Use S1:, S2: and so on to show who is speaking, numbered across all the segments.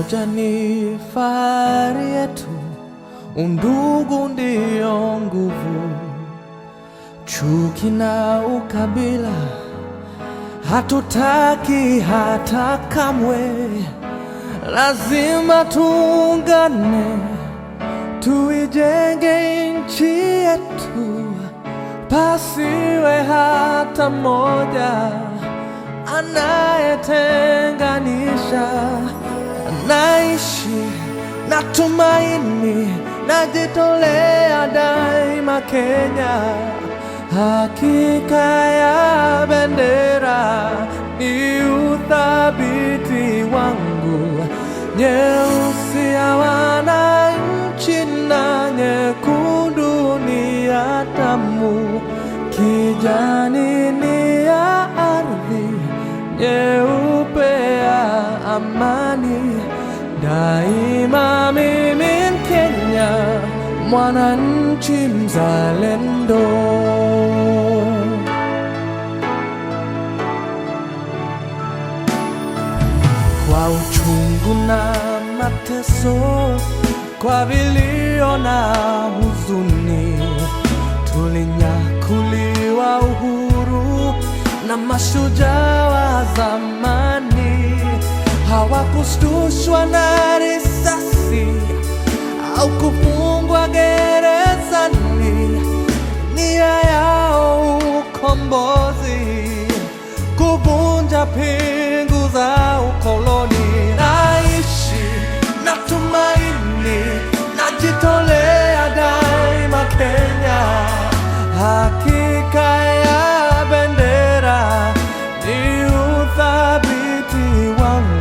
S1: Umoja ni fahari yetu, undugu ndio nguvu. Chuki na ukabila hatutaki hata kamwe. Lazima tuungane, tuijenge nchi yetu. Pasiwe hata mmoja anayetenganisha. Naishi na tumaini, najitolea daima Kenya. Hakika ya bendera ni uthabiti wangu. Nyeusi ya wananchi na nyekundu ni ya damu. Kijani ni ya ardhi, nyeupe ya amani. Daima mimi Mkenya, mwananchi mzalendo. Kwa uchungu na mateso, kwa vilio na huzuni, tulinyakuliwa uhuru na mashujaa wa zamani. Hawakushtushwa na risasi au kufungwa gerezani. Nia yao ukombozi, kuvunja pingu za ukoloni. Naishi na tumaini, najitolea daima Kenya. Hakika ya bendera ni uthabiti wangu.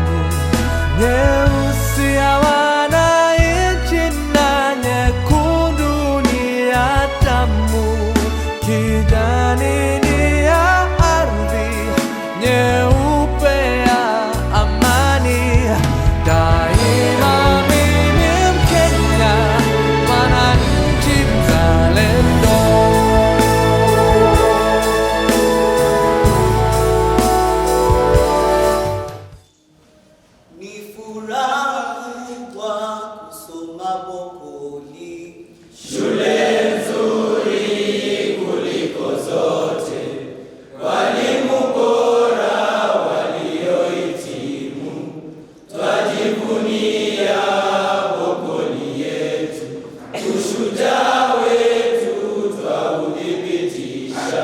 S1: Nyeusi ya wananchi na nyekundu ni ya damu. Kijani ni ya ardhi, nyeupe ya amani. Daima mimi Mkenya, mwananchi mzalendo.
S2: Ni furaha kubwa kusoma Bokoli, shule nzuri kuliko zote, walimu bora waliohitimu. Twajivunia Bokoli yetu, ushujaa wetu twaudhibitisha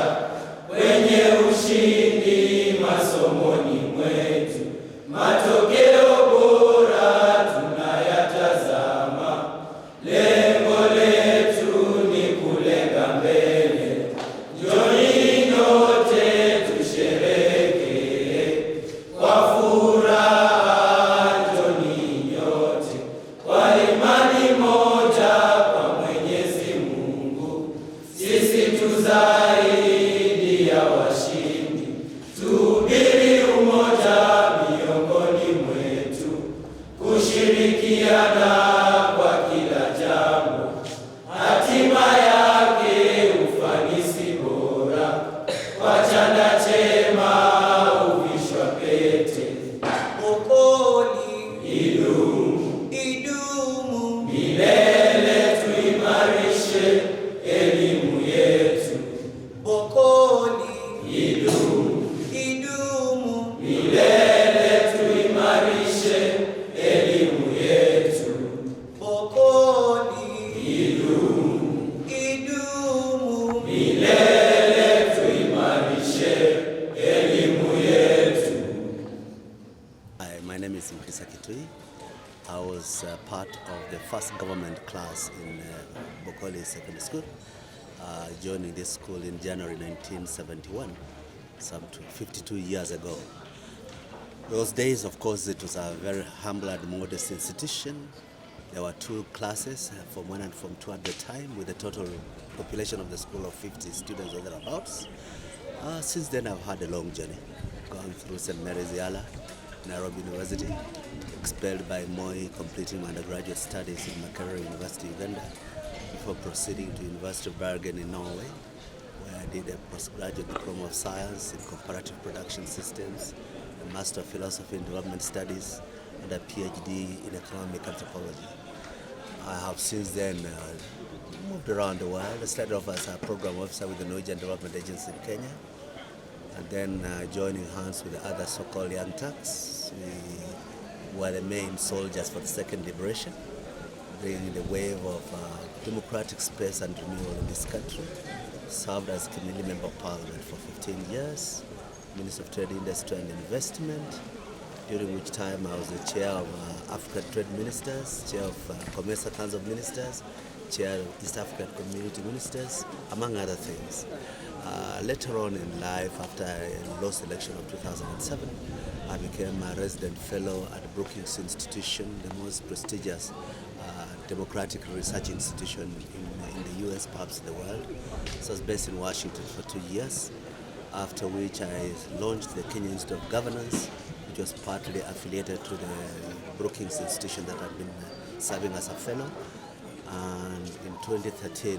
S2: kwenye ushindi masomoni mwetu. Matokeo bora tunayatazama, lengo letu ni kulenga mbele. Njoni nyote tusherehekee kwa furaha, njoni nyote kwa imani moja kwa Mwenyezi Mungu. Sisi tu zaidi ya washindi, tuhubiri umoja miongoni mwetu, kushirikiana kwa kila jambo, hatima yake ufanisi bora. Kwa chanda chema uvishwa pete. Bokoli idumu, idumu milele, tuimarishe elimu yetu. Bokoli idumu, idumu milele, tuimarishe elimu yetu. Bokoli idumu, idumu milele, tuimarishe elimu yetu.
S3: My name is Mkrisa Kitui. I was part of the first government class in Bokoli Secondary School, joining this school in January 1971, some 52 years ago. Those days, of course, it was a very humble and modest institution. There were 2 classes, Form 1 and Form 2 at the time, with a total population of the school of 50 students or thereabouts. Since then, I've had a long journey, gone through St. Mary's Yala, Nairobi University, expelled by Moi, completing my undergraduate studies in Makerere University, Uganda, before proceeding to University of Bergen in Norway, where I did a postgraduate diploma of science in comparative production systems, a master of philosophy and development studies, and a PhD in economic anthropology. I have since then moved around the world. I started off as a program officer with the Norwegian Development Agency in Kenya, and then joining hands with the other so-called young Turks. We were the main soldiers for the second liberation, bringing the wave of democratic space and renewal in this country. Served as Committee Member of Parliament for 15 years, Minister of Trade, Industry and Investment, during which time I was the chair of African Trade Ministers, chair of Commerce Council of Ministers, chair of East African Community Ministers, among other things. Later on in life, after I lost the election of 2007, I became a resident fellow at Brookings Institution, the most prestigious democratic research institution in the US, perhaps in the world. So I was based in Washington for 2 years, after which I launched the Kenya Institute of Governance, which was partly affiliated to the Brookings Institution that I've been serving as a fellow. And in 2013,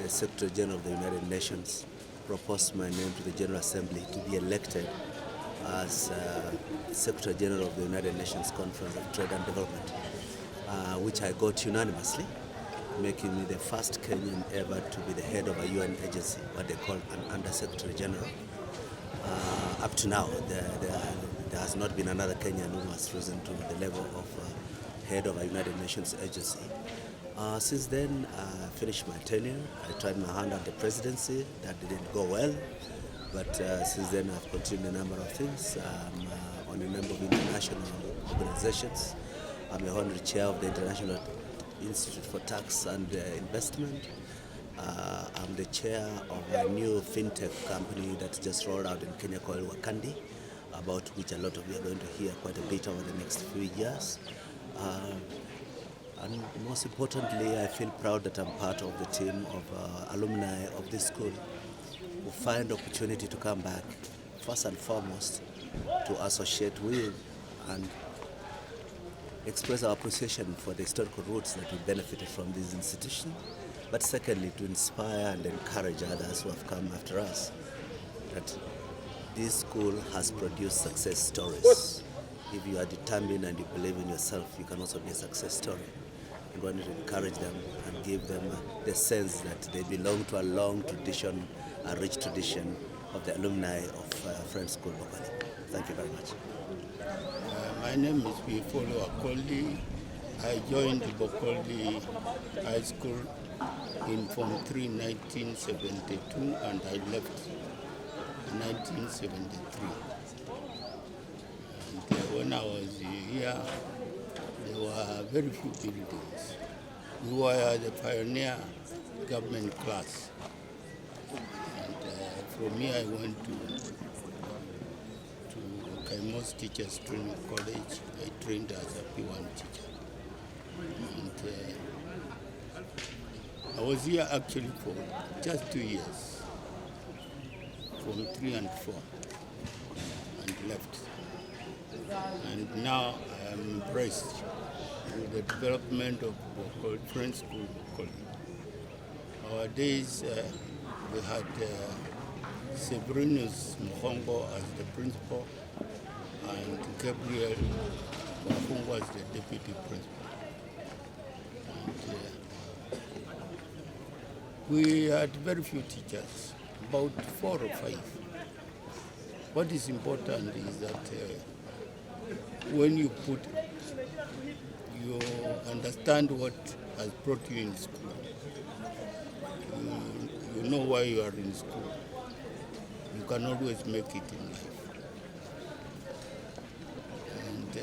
S3: the Secretary General of the United Nations proposed my name to the General Assembly to be elected as Secretary General of the United Nations Conference of Trade and Development, which I got unanimously, making me the first Kenyan ever to be the head of a UN agency, what they call an Under-Secretary General. Up to now, there has not been another Kenyan who has risen to the level of head of a United Nations agency. Since then, I finished my tenure. I tried my hand at the presidency. That didn't go well. But since then, I've continued a number of things. I'm on a number of international organizations. I'm a honorary chair of the International Institute for Tax and Investment. I'm the chair of a new fintech company that just rolled out in Kenya called Wakandi, about which a lot of you are going to hear quite a bit over the next few years. And most importantly, I feel proud that I'm part of the team of alumni of this school who find opportunity to come back, first and foremost, to associate with and express our appreciation for the historical roots that we benefited from this institution, but secondly, to inspire and encourage others who have come after us, that this school has produced success stories. If you are determined and you believe in yourself, you can also be a success story. We want to encourage them and give them the sense that they belong to a long tradition, a rich tradition of the alumni of Friends School Bokoli. Thank you very much.
S4: My name is Bokoli. I joined Bokoli High School in Form 3 1972 and I left in 1973. And when I was here, there were very few buildings. We were the pioneer government class. And from here I went to Kaimos Teachers Training College. I trained as a P1 teacher. And I was here actually for just 2 years, from 3 and 4, and left. And now I am impressed with the development of Friends School Bokoli. Our days, we had Severinus Muhongo as the principal and Gabriel Wafungo as the deputy principal. And, we had very few teachers, about 4 or 5. What is important is that when you understand what has brought you in school. You know why you are in school. You can always make it in life. And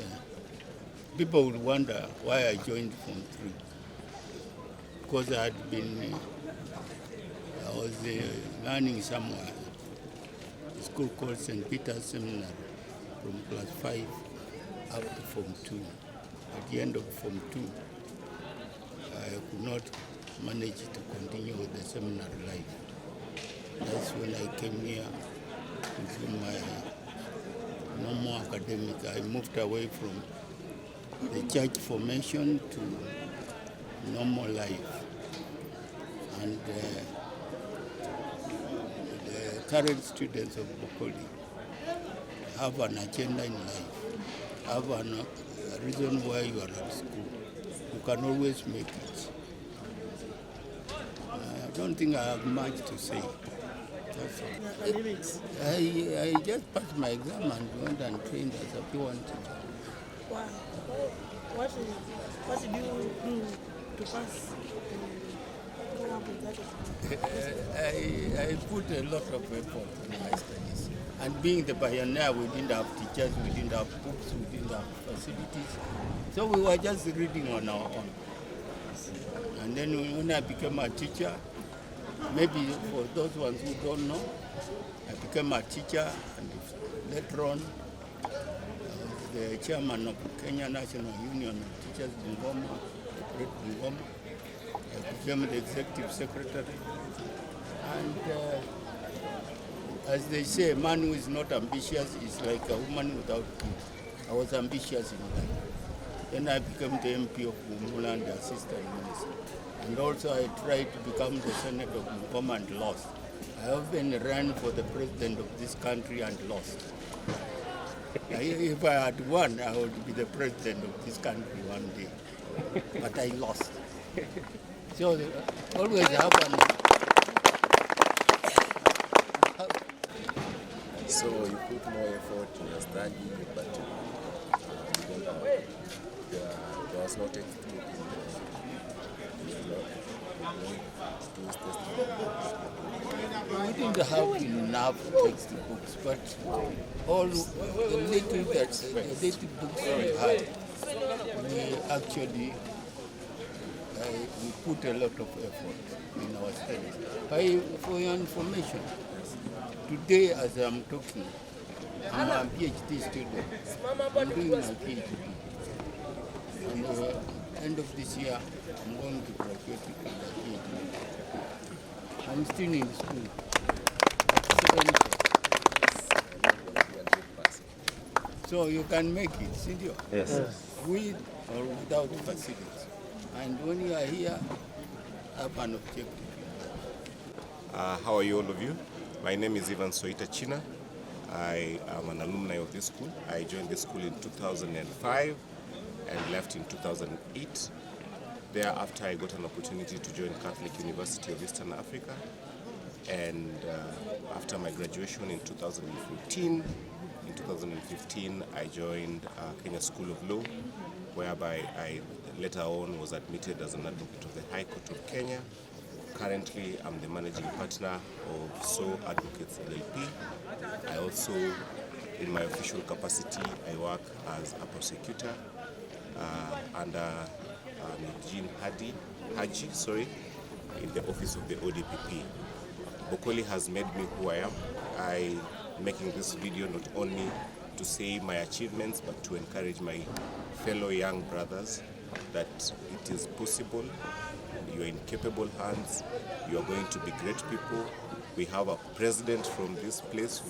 S4: people would wonder why I joined Form 3. Because I was learning somewhere, a school called St. Peter's Seminary, from class 5 up to Form 2. At the end of Form 2, I could not manage to continue with the seminary life. That's when I came here to do my normal academic. I moved away from the church formation to normal life. And the current students of Bokoli have an agenda in life, have the reason why you are at school. You can always make it. I don't think I have much to say. That's all.
S5: Academics.
S4: I just passed my exam and went and trained as a P1 teacher.
S5: Wow. What did you do to pass? Come up with that?
S4: I put a lot of effort in my studies. And being the pioneer, we didn't have teachers, we didn't have books, we didn't have facilities. So we were just reading on our own. And then when I became a teacher, maybe for those ones who don't know, I became a teacher, and later on, I was the chairman of Kenya National Union of Teachers Bungoma, Great Bungoma. I became the executive secretary. And as they say, a man who is not ambitious is like a woman without kids. I was ambitious in life. Then I became the MP of Bumula and the assistant minister. And also I tried to become the senator of Bungoma and lost. I often ran for the president of this country and lost. If I had won, I would be the president of this country one day. But I lost. So always happen.
S6: So you put more effort in your study, but there was no textbook
S4: We didn't have enough textbooks, but all the little books we had, we actually we put a lot of effort in our studies. For your information, today as I'm talking, I'm a PhD student. I'm doing my PhD. And end of this year, I'm going to graduate with a PhD. I'm still in school. So you can make it, Cindy?
S6: Yes.
S4: With or without facilities. And when you are here, have an objective.
S7: How are you, all of you? My name is Ivan Soita China. I am an alumni of this school. I joined the school in 2005 and left in 2008. Thereafter, I got an opportunity to join Catholic University of Eastern Africa. And after my graduation in 2015, I joined Kenya School of Law, whereby I later on was admitted as an advocate of the High Court of Kenya. Currently, I'm the managing partner of So Advocates LLP. I also, in my official capacity, I work as a prosecutor under Jean Haji, in the office of the ODPP. Bokoli has made me who I am. I'm making this video not only to say my achievements, but to encourage my fellow young brothers that it is possible. You are in capable hands. You are going to be great people. We have a president from this place.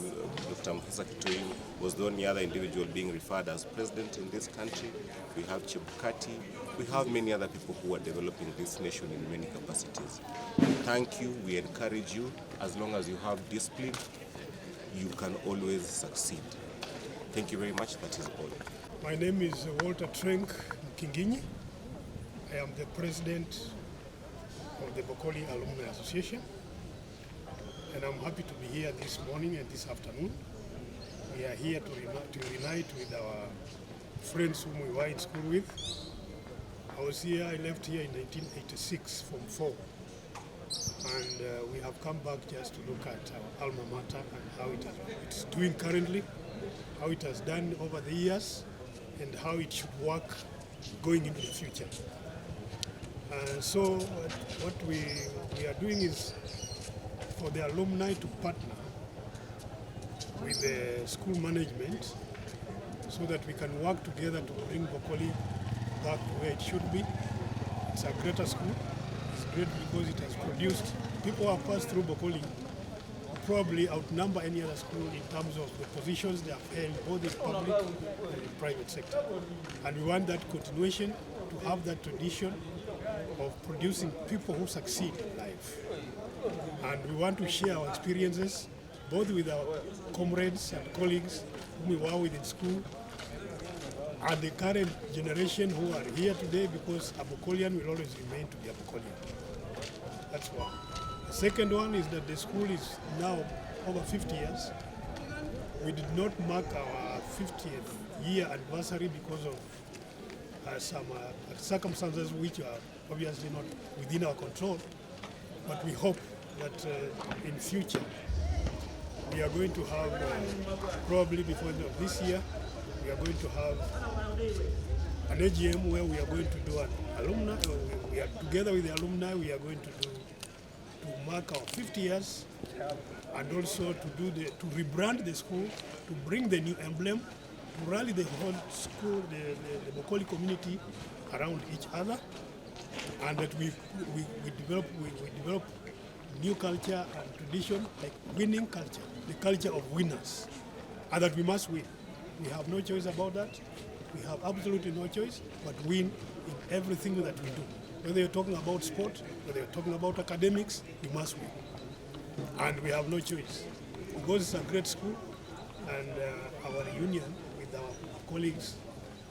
S7: Dr. Mukisa Kitoi was the only other individual being referred as president in this country. We have Chebukati. We have many other people who are developing this nation in many capacities. Thank you. We encourage you. As long as you have discipline, you can always succeed. Thank you very much. That is all.
S8: My name is Walter Trenk Kinginyi. I am the president of the Bokoli Alumni Association, and I'm happy to be here this morning and this afternoon. We are here to reunite with our friends whom we were in school with. I left here in 1986 from 4, and we have come back just to look at our alma mater and how it's doing currently, how it has done over the years, and how it should work going into the future. So what we are doing is for the alumni to partner with the school management so that we can work together to bring Bokoli back to where it should be. It's a greater school. It's great because it has produced people who have passed through Bokoli who probably outnumber any other school in terms of the positions they have held both in public and in private sector. And we want that continuation, to have that tradition of producing people who succeed in life. And we want to share our experiences both with our comrades and colleagues whom we were with in school and the current generation who are here today, because a Bokolian will always remain to be a Bokolian. That's one. The second one is that the school is now over 50 years. We did not mark our 50th year anniversary because of some circumstances which are obviously not within our control, but we hope that in future we are going to have, probably before the end of this year, we are going to have an AGM where we are going to do an alumni, we are together with the alumni, we are going to mark our 50 years, and also to rebrand the school, to bring the new emblem, to rally the whole school, the Bokoli community around each other, and that we develop new culture and tradition, like winning culture, the culture of winners, and that we must win. We have no choice about that. We have absolutely no choice but win in everything that we do. Whether you're talking about sport, whether you're talking about academics, we must win. And we have no choice. Because it's a great school, and our reunion with our colleagues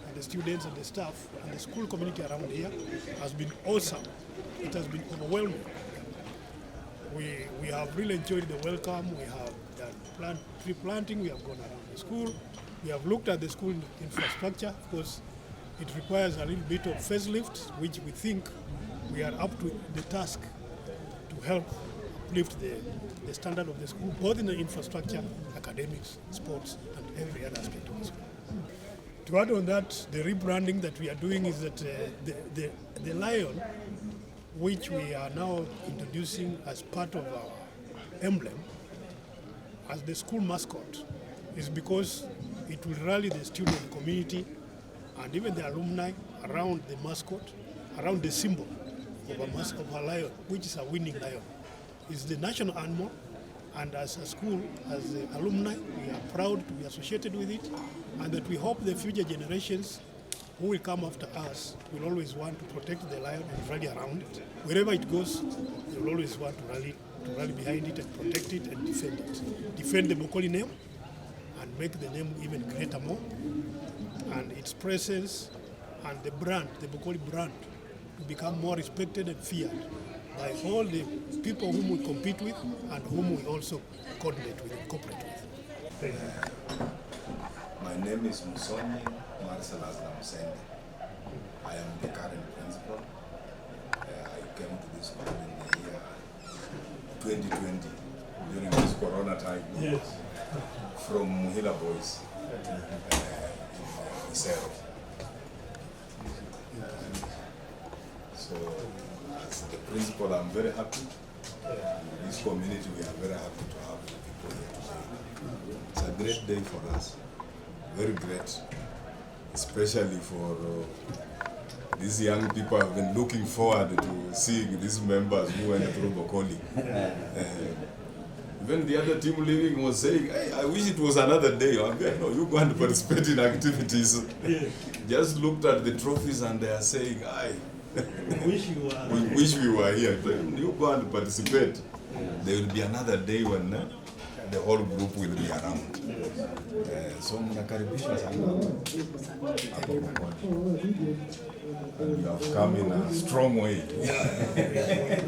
S8: and the students and the staff and the school community around here has been awesome. It has been overwhelming. We have really enjoyed the welcome. We have done tree planting. We have gone around the school. We have looked at the school infrastructure. Of course, it requires a little bit of facelift, which we think we are up to the task to help uplift the standard of the school, both in the infrastructure, academics, sports, and every other aspect of the school. To add on that, the rebranding that we are doing is that the lion, which we are now introducing as part of our emblem, as the school mascot, is because it will rally the student community and even the alumni around the mascot, around the symbol of a lion, which is a winning lion. It's the national animal, and as a school, as the alumni, we are proud to be associated with it, and that we hope the future generations who will come after us will always want to protect the lion and rally around it. Wherever it goes, they will always want to rally behind it and protect it and defend it. Defend the Bokoli name and make the name even greater more, and its presence and the brand, the Bokoli brand, to become more respected and feared by all the people whom we compete with and whom we also coordinate with and cooperate with.
S6: My name is Musoni Marcellus Namusende. I am the current principal. I came to this school in the year 2020 during this Corona time.
S8: Yes.
S6: From Muhila Boys in Isero. So, as the principal, I'm very happy. In this community, we are very happy to have the people here today. It's a great day for us, very great, especially for these young people have been looking forward to seeing these members who went through Bokoli. Even the other team leaving was saying, hey, I wish it was another day. I'm like, no, you go and participate in activities. Just looked at the trophies and they are saying, we wish we were here. You go and participate. There will be another day when the whole group will be around. So mnakaribishwa sana hapo Bokoli. And you have come in a strong way.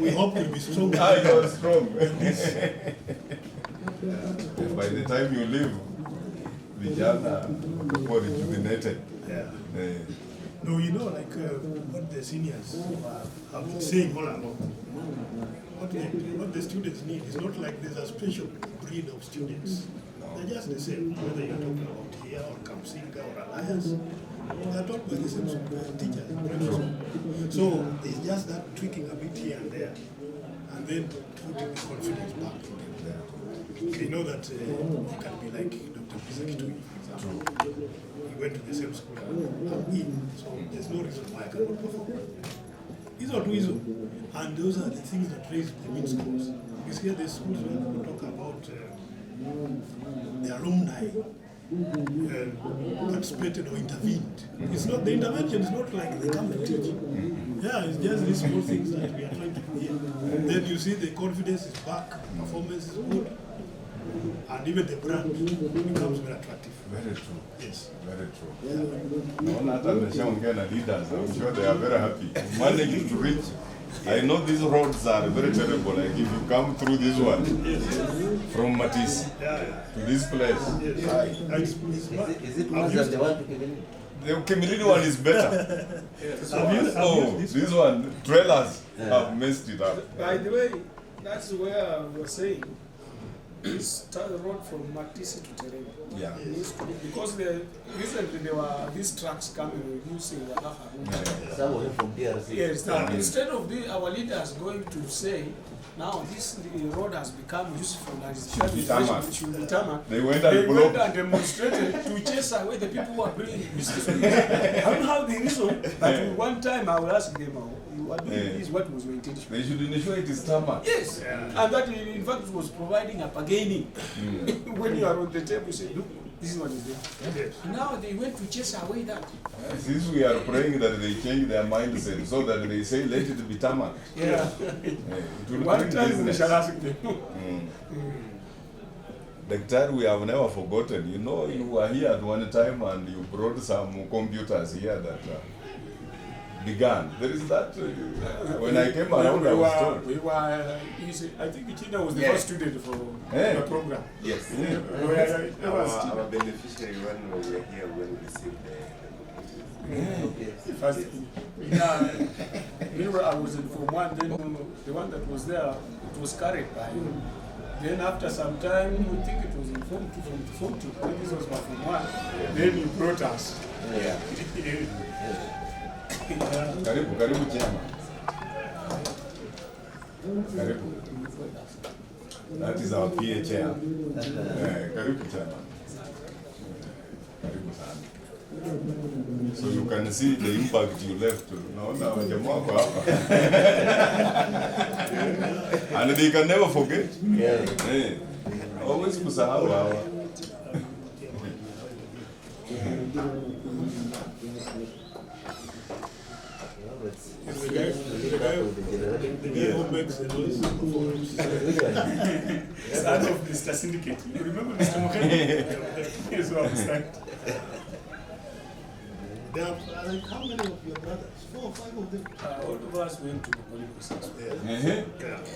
S8: We hope we'll be strong.
S6: You are strong. By the time you leave, vijana were rejuvenated.
S8: No, you know, like what the seniors have been saying all along. What the students need is not like there's a special breed of students. They're just the same, whether you're talking about here or Kamsinga or Alliance. They're taught by the same teachers. So it's just that tweaking a bit here and there, and then putting the confidence back in them. They know that they can be like Dr. Kisakitui, for example. He went to the same school and me, so there's no reason why I cannot perform. These are two, and those are the things that raise the mean schools. Because here the schools where people talk about the alumni participated or intervened. It's not, the intervention is not like they come to teach. Yeah, it's just these small things that we are trying to do here. Then you see the confidence is back, performance is good. and even the brand becomes very attractive.
S6: Very true.
S8: Yes.
S6: Very true. Naona hata nimeshaongea na leaders. I'm sure they are very happy. Managing to reach. I know these roads are very terrible. Like if you come through this one from Matisse to this place.
S3: Is it worse than the one to Kimilili?
S6: The Kimilili one is better. This one, trailers have messed it up.
S9: By the way, that's where I was saying, this road from Matisse to Tereni.
S6: Yeah.
S9: Because recently there were these trucks coming using the route.
S3: Some of them from DRC.
S9: Yes, instead of our leaders going to say, now the road has become useful and should be tarmac.
S6: They went and
S9: demonstrated to chase away the people who are bringing business. I don't have the reason, but one time I will ask them, you are doing this, what was your intention?
S6: They should ensure it is tarmac.
S9: Yes, and that in fact was providing a bargaining. When you are on the table, you say, look, this is what is there. Now they went to chase away that.
S6: Since we are praying that they change their mindset so that they say, let it be tarmac.
S9: Yeah.
S6: One
S9: time we shall ask them.
S6: Daktari, we have never forgotten. You know, you were here at one time and you brought some computers here that began. There is that. When I came around, I was told.
S9: I think China was the first student for the program.
S7: Yes. Our beneficiary when we were here when we received
S9: I was in Form 1, then the one that was there, it was carried by him. Then after some time, we think it was in Form 2, Form 2, when this was my Form 1, then he brought us.
S6: Karibu chama. Karibu. That is our PA chair. Karibu chama. Karibu sana. So you can see the impact you left. Naona wajamaa wako hapa. And they can never forget. Always kusahau hawa.
S8: The guy who makes the noise
S9: Son of Mr. Syndicate. You remember Mr. Mokani? Yes, what I'm saying.
S8: There are like how many of your brothers? 4 or 5 of them?
S9: All of us went to Bokoli B.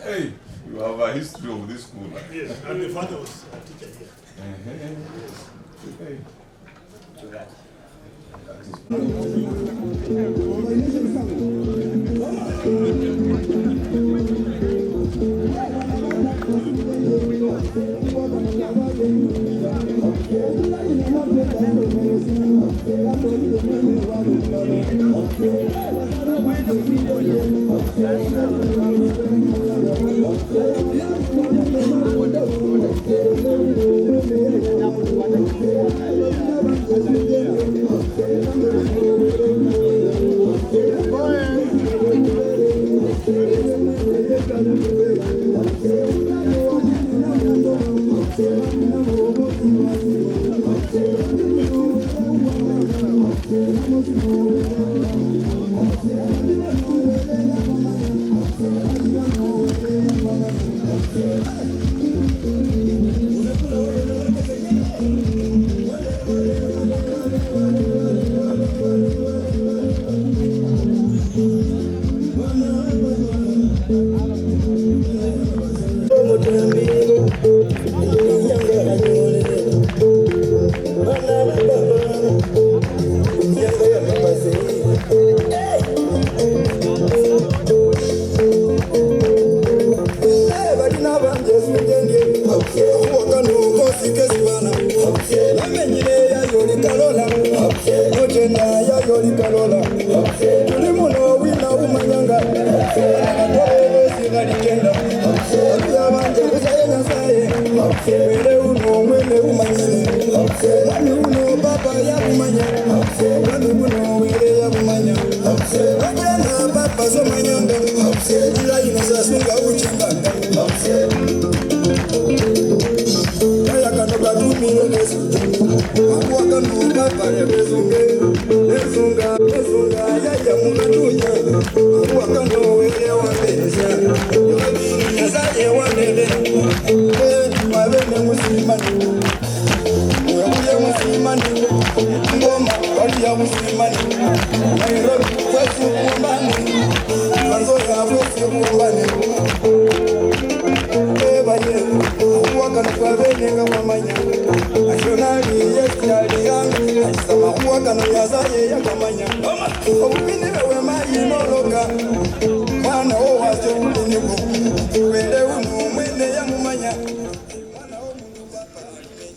S6: Hey, you have a history of this school.
S8: Yes, and the father was a teacher here.
S6: Hey.
S10: Wabene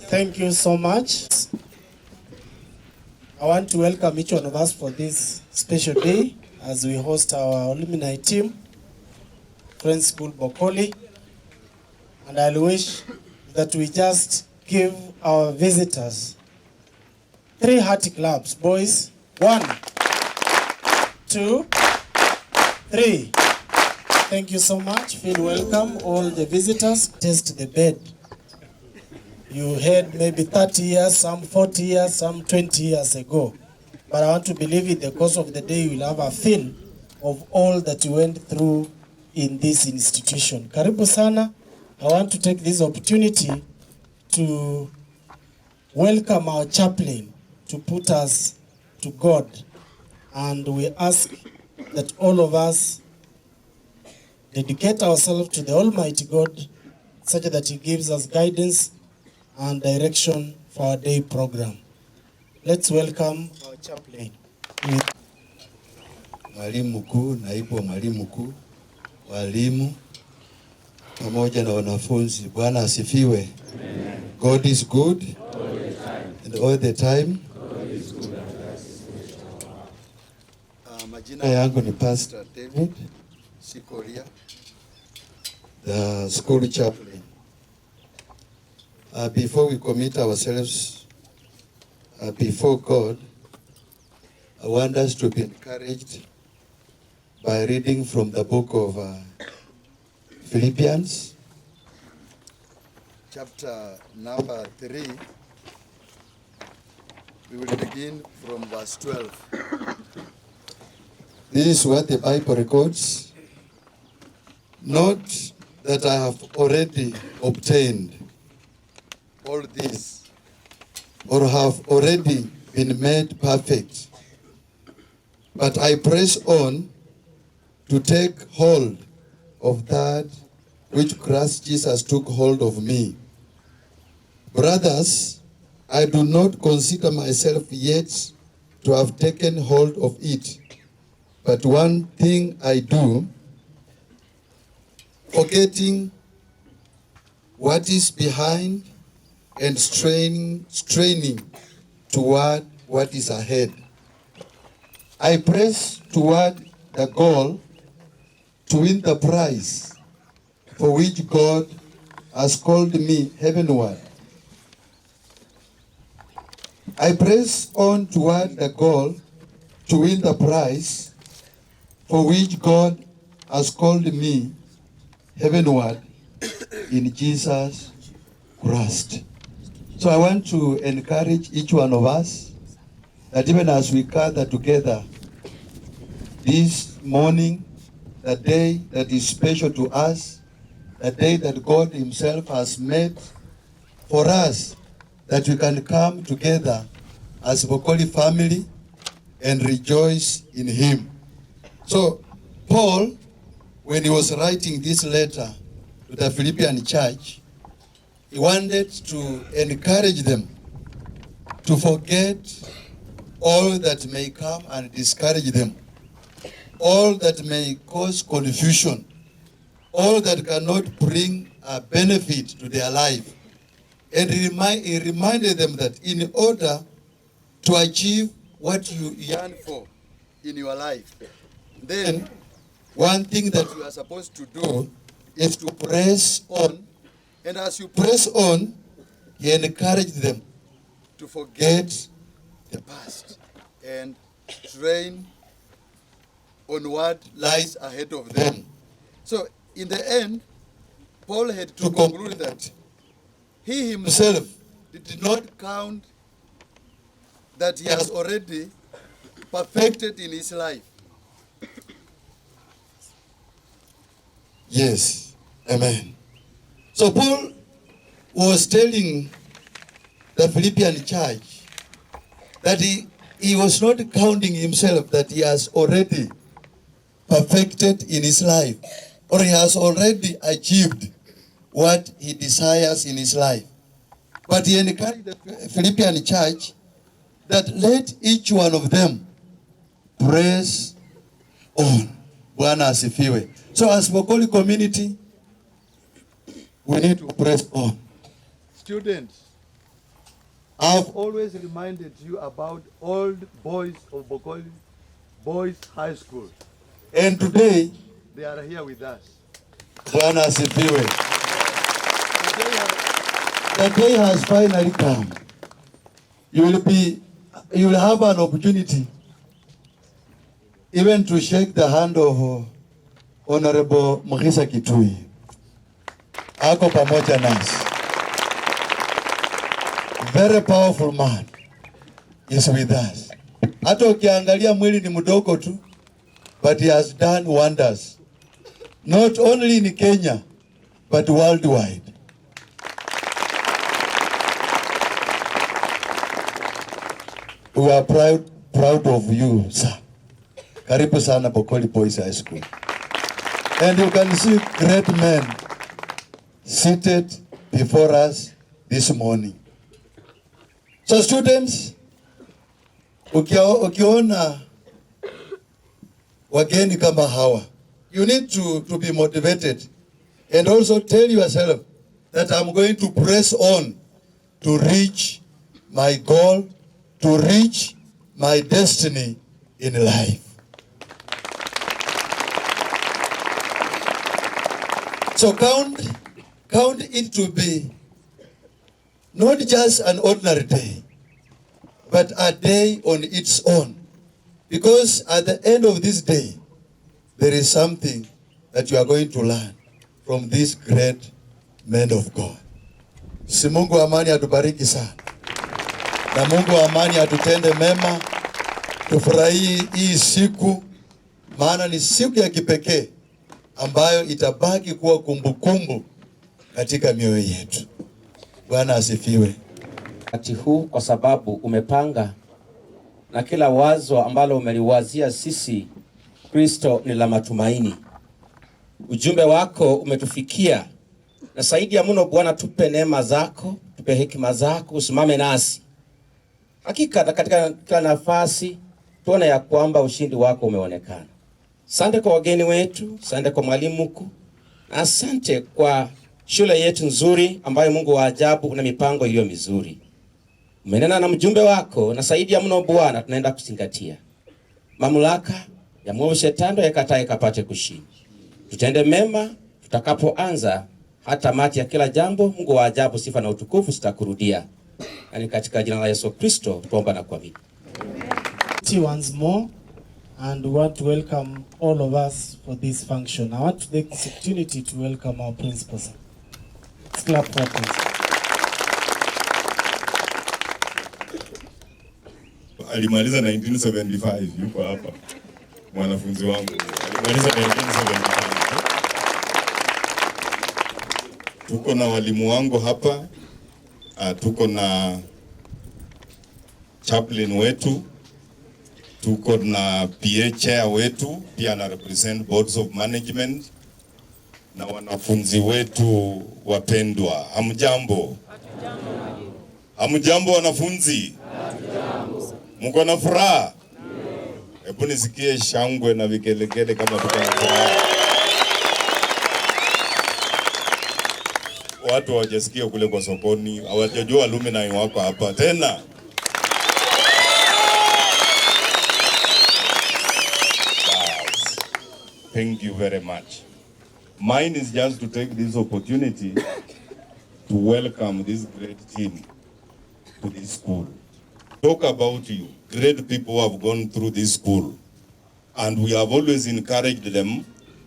S10: Thank you so much. I want to welcome each one of us for this special day as we host our alumni team, Friends School Bokoli. And I wish that we just give our visitors 3 hearty claps. Boys, 1, 2, 3. Thank you so much. Feel welcome, all the visitors. Test the bed. You had maybe 30 years, some 40 years, some 20 years ago. But I want to believe in the course of the day you will have a feel of all that you went through in this institution. Karibu sana. I want to take this opportunity to welcome our chaplain to put us to God. And we ask that all of us dedicate ourselves to the Almighty God such that He gives us guidance and direction for our day program. Let's welcome our chaplain.
S11: Mwalimu mkuu, naibu wa mwalimu mkuu, walimu pamoja na wanafunzi. Bwana asifiwe. Amen. God is good all the time. And all the time. God is good and us is good. Majina yangu ni Pastor David Sikoria, the school chaplain. Before we commit ourselves before God, I want us to be encouraged by reading from the book of Philippians, chapter number 3. We will begin from verse 12. This is what the Bible records. Not that I have already obtained all this, or have already been made perfect, but I press on to take hold of that which Christ Jesus took hold of me. Brothers, I do not consider myself yet to have taken hold of it, but one thing I do, forgetting what is behind and straining toward what is ahead. I press toward the goal to win the prize for which God has called me heavenward. I press on toward the goal to win the prize for which God has called me heavenward in Jesus Christ. So I want to encourage each one of us that even as we gather together this morning, the day that is special to us, the day that God Himself has made for us, that we can come together as Bokoli family and rejoice in Him. So Paul, when he was writing this letter to the Philippian church, he wanted to encourage them to forget all that may come and discourage them, all that may cause confusion, all that cannot bring a benefit to their life. And he reminded them that in order to achieve what you yearn for in your life, then one thing that you are supposed to do is to press on. And as you press on, he encouraged them to forget the past and train on what lies ahead of them. So in the end, Paul had to conclude that he himself did not count that he has already perfected in his life. Yes, amen. So Paul was telling the Philippian church that he was not counting himself that he has already perfected in his life. or he has already achieved what he desires in his life. But he encouraged the Philippian church that let each one of them press on. Bwana asifiwe. So as Bokoli community, we need to press on.
S12: Students, I've always reminded you about old boys of Bokoli Boys High School.
S11: And today,
S12: they are here with us.
S11: Bwana asifiwe. The day has finally come. You will have an opportunity even to shake the hand of Honorable Mugisa Kitui. Ako pamoja nasi. Very powerful man is with us. Hata ukiangalia mwili ni mdogo tu, but he has done wonders. Not only in Kenya, but worldwide. We are proud of you, sir. Karibu sana Bokoli Boys High School. And you can see great men seated before us this morning. So students, ukiona wageni kama hawa, you need to be motivated and also tell yourself that I'm going to press on to reach my goal, to reach my destiny in life. So count it to be not just an ordinary day, but a day on its own. Because at the end of this day, there is something that you are going to learn from these great men of God. Si Mungu wa amani atubariki sana. Na Mungu wa amani atutende mema. Tufurahie hii siku, maana ni siku ya kipekee ambayo itabaki kuwa kumbukumbu katika mioyo yetu. Bwana asifiwe.
S13: Wakati huu kwa sababu umepanga na kila wazo ambalo umeliwazia sisi Kristo ni la matumaini. Ujumbe wako umetufikia na zaidi ya mno Bwana, tupe neema zako, tupe hekima zako, usimame nasi. Hakika katika kila nafasi tuone ya kwamba ushindi wako umeonekana. Asante kwa wageni wetu, asante kwa mwalimu mkuu, na asante kwa shule yetu nzuri ambayo Mungu wa ajabu una mipango iliyo mizuri. Umenena na mjumbe wako na zaidi ya mno Bwana, tunaenda kuzingatia mamlaka ya mwovu shetani yakatae kapate kushinda. Tutende mema tutakapoanza hata mati ya kila jambo. Mungu wa ajabu, sifa na utukufu sitakurudia. Na ni katika jina la Yesu Kristo tuomba na kuamini.
S10: Once more, and we want to welcome all of us for this function. I want to take this opportunity to welcome our principal. Let's clap for our principal.
S6: Alimaliza 1975, yuko hapa. Mwanafunzi wangu. Alimaliza 1975. Tuko na walimu wangu hapa. Tuko na chaplain wetu. Tuko na PA chair wetu, pia na represent boards of management, na wanafunzi wetu wapendwa. Hamjambo? Hamjambo wanafunzi? Mko na furaha? Hebu nisikie shangwe na vikelekele kama tuko na furaha. Watu hawajasikia kule kwa sokoni, hawajajua alumni wako hapa tena. Thank you very much. Mine is just to take this opportunity to welcome this great team to this school. Talk about you, great people who have gone through this school, and we have always encouraged them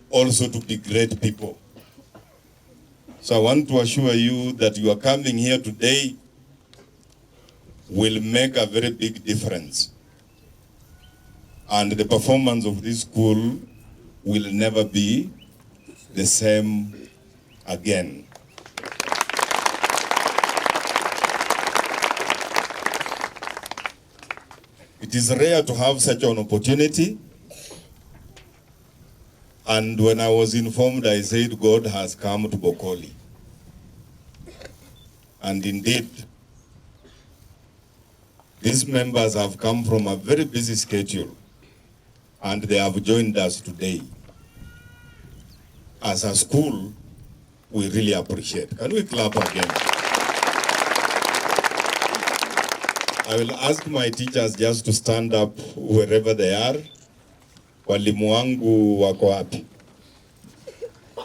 S6: also to be great people. So I want to assure you that you are coming here today will make a very big difference. And the performance of this school will never be the same again. It is rare to have such an opportunity.
S14: And when I was informed, I said, God has come to Bokoli. And indeed, these members have come from a very busy schedule, and they have joined us today. As a school, we really appreciate. Can we clap again? I will ask my teachers just to stand up wherever they are. Walimu wangu wako wapi?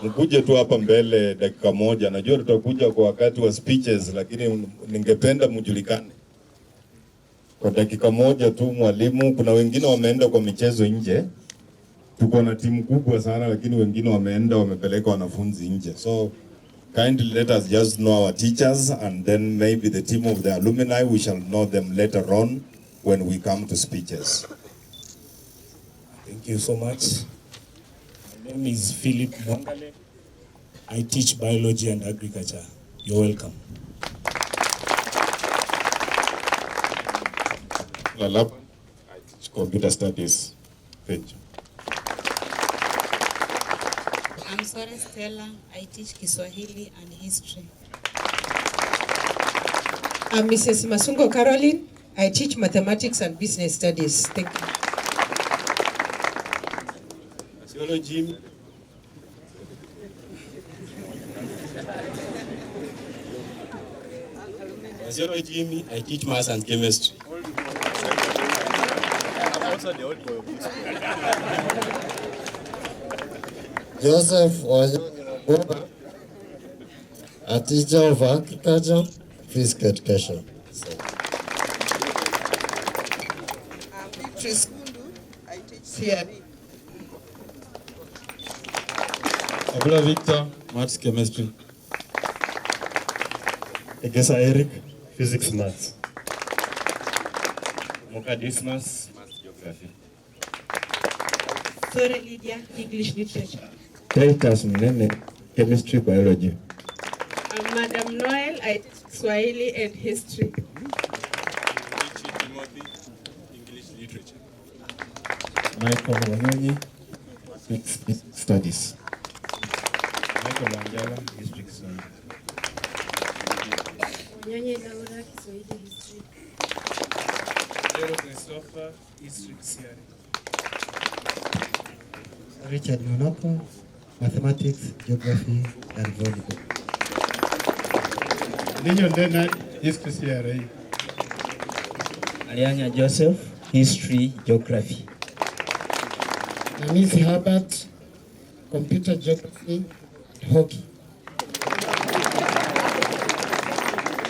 S14: Mkuje tu hapa mbele dakika moja. Najua tutakuja kwa wakati wa speeches, lakini ningependa mjulikane. Kwa dakika moja tu mwalimu, kuna wengine wameenda kwa michezo nje. Tuko na timu kubwa sana, lakini wengine wameenda wamepeleka wanafunzi nje. So kindly let us just know our teachers, and then maybe the team of the alumni, we shall know them later on when we come to speeches.
S15: Thank you so much. My name is Philip Mwangale. I teach biology and agriculture. You're welcome.
S14: Lalap, I teach computer studies. Thank you.
S16: I'm sorry, Stella. I teach Kiswahili and history.
S17: I'm Mrs. Masungo Caroline. I teach mathematics and business studies. Thank you.
S15: Sociology. Sociology, I teach maths and chemistry.
S2: I'm also the old boy of this school.
S18: Joseph Oyoba, a teacher of agriculture, physical education.
S5: Beatrice Kundu, I teach theory.
S19: Abula Victor, maths chemistry. Egesa Eric, physics maths. Moka Dismas, maths geography.
S17: Sore Lydia, English literature.
S19: Titus Mnene, chemistry biology.
S17: I'm Madam Noel. I teach Swahili and history.
S15: Timothy, English literature.
S19: Michael Wanyonyi, physics studies. Michael Wanjala, history studies.
S17: Wanyonyi Laura, Kiswahili history.
S15: Jero Christopher, history theory.
S10: Richard Monoko, mathematics, geography, and volleyball.
S8: Ninyo ndena history CRA.
S13: Alianya Joseph, history, geography.
S18: Namisi Herbert, computer geography, hockey.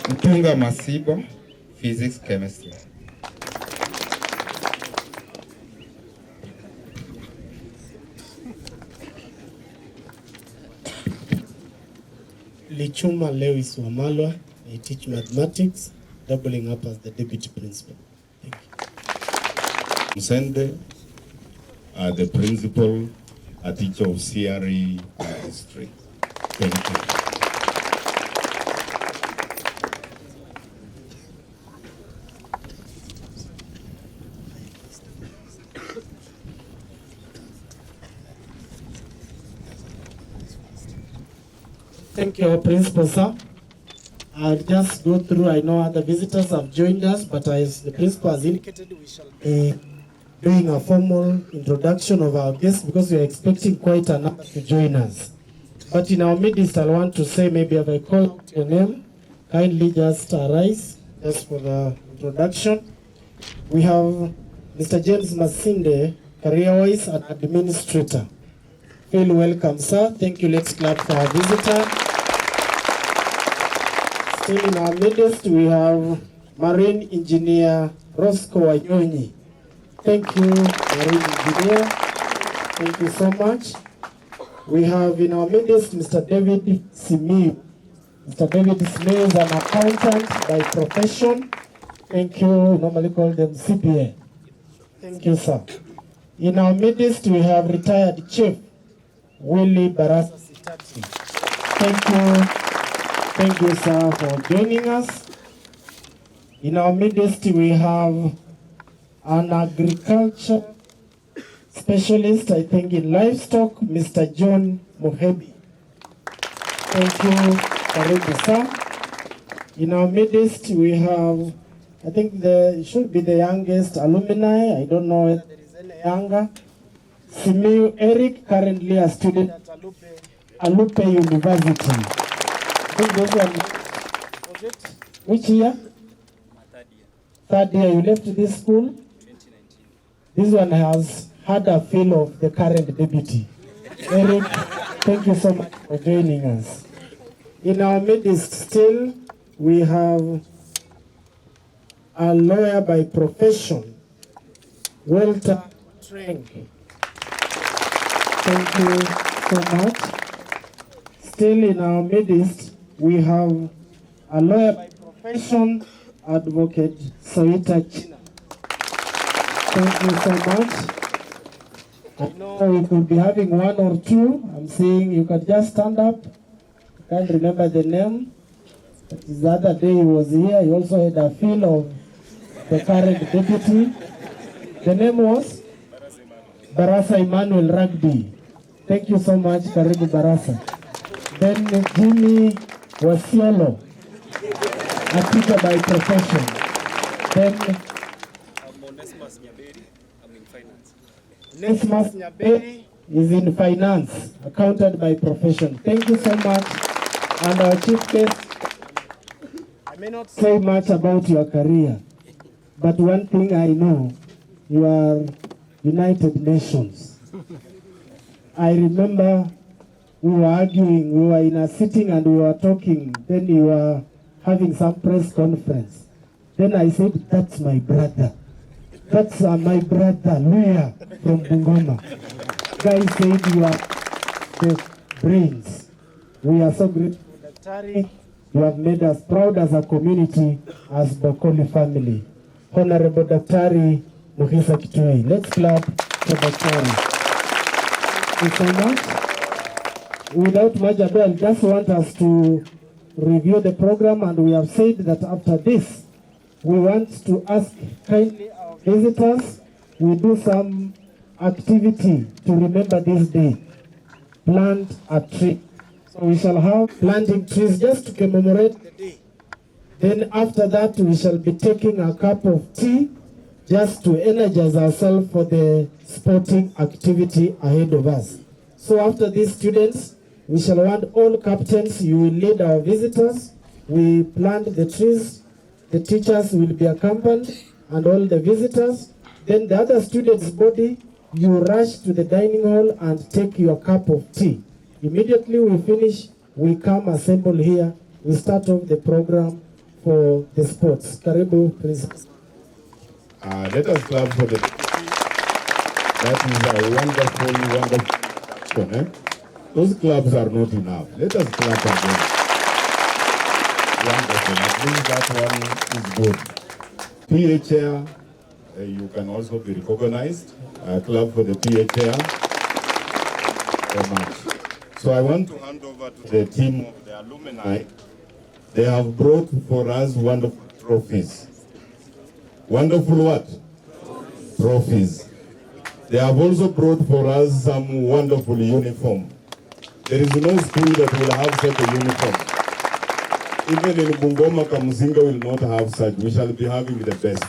S19: Mtunga Masibo, physics, chemistry.
S10: Lichuma Lewis Wamalwa, I teach mathematics, doubling up as the deputy principal. Thank you.
S14: Msende, the principal, a teacher of CRE and history. Thank you.
S10: Thank you, Principal, sir. I'll just go through. I know other visitors have joined us, but as the principal has indicated, we shall be doing a formal introduction of our guests because we are expecting quite a number to join us. But in our midst, I want to say, maybe if I call out your name, kindly just arise just for the introduction. We have Mr. James Masinde, career-wise an administrator. Feel welcome, sir. Thank you. Let's clap for our visitor. Still in our midst, we have Marine Engineer Roscoe Wanyonyi. Thank you, Marine Engineer. Thank you so much. We have in our midst Mr. David Simiu. Mr. David Simiu is an accountant by profession. Thank you. We normally call them CPA. Thank you, sir. In our midst, we have retired Chief Willie Barasa Sitati. Thank you. Thank you, sir, for joining us. In our midst, we have an agriculture specialist, I think, in livestock, Mr. John Muhebi. Thank you, Karibu sir. In our midst, we have, I think it should be the youngest alumni. I don't know if there is any younger. Simiu Eric, currently a student at Alupe University. I think those one, was it? Which year? Third year. You left this school? 2019. This one has had a feel of the current deputy. Eric, thank you so much for joining us. In our midst still, we have a lawyer by profession, Walter Trank. Thank you so much. Still in our midst, we have a lawyer by profession, Advocate Soita China. Thank you so much. I know we could be having one or two. I'm saying you can just stand up. I can't remember the name. But the other day he was here. He also had a feel of the current deputy. The name was? Barasa Emmanuel Rugby. Thank you so much, Karibu Barasa. Then Jimmy Wasiolo, a teacher by profession. Then Nesmas Nyaberi is in finance, accountant by profession. Thank you so much. And our chief guest, I may not say much about your career, but one thing I know, you are United Nations. I remember we were arguing, we were in a sitting and we were talking, then you were having some press conference. Then I said, that's my brother. That's my brother, Luya from Bungoma. Guy said you are the brains. We are so grateful, Daktari. You have made us proud as a community, as Bokoli family. Honorable Daktari Muhisa Kitui. Let's clap for Daktari. Thank you so much. Without much ado, I just want us to review the program, and we have said that after this, we want to ask kindly our visitors, we do some activity to remember this day. Plant a tree. So we shall have planting trees just to commemorate the day. Then after that, we shall be taking a cup of tea just to energize ourselves for the sporting activity ahead of us. So after these students, we shall want all captains, you will lead our visitors. We plant the trees, the teachers will be accompanied, and all the visitors. Then the other students' body, you rush to the dining hall and take your cup of tea. Immediately we finish, we come assemble here. We start off the program for the sports. Karibu, please.
S14: Let us clap for the... That is a wonderful, wonderful introduction. Eh? Those claps are not enough. Let us clap again. Wonderful. At least that one is good. PA chair, you can also be recognized. Clap for the PA chair. Very much. So I want to hand over to the team of the alumni. They have brought for us wonderful trophies. Wonderful what? Trophies. They have also brought for us some wonderful uniform. There is no school that will have such a uniform. Even in Bungoma, Kamuzinga will not have such. We shall be having the best.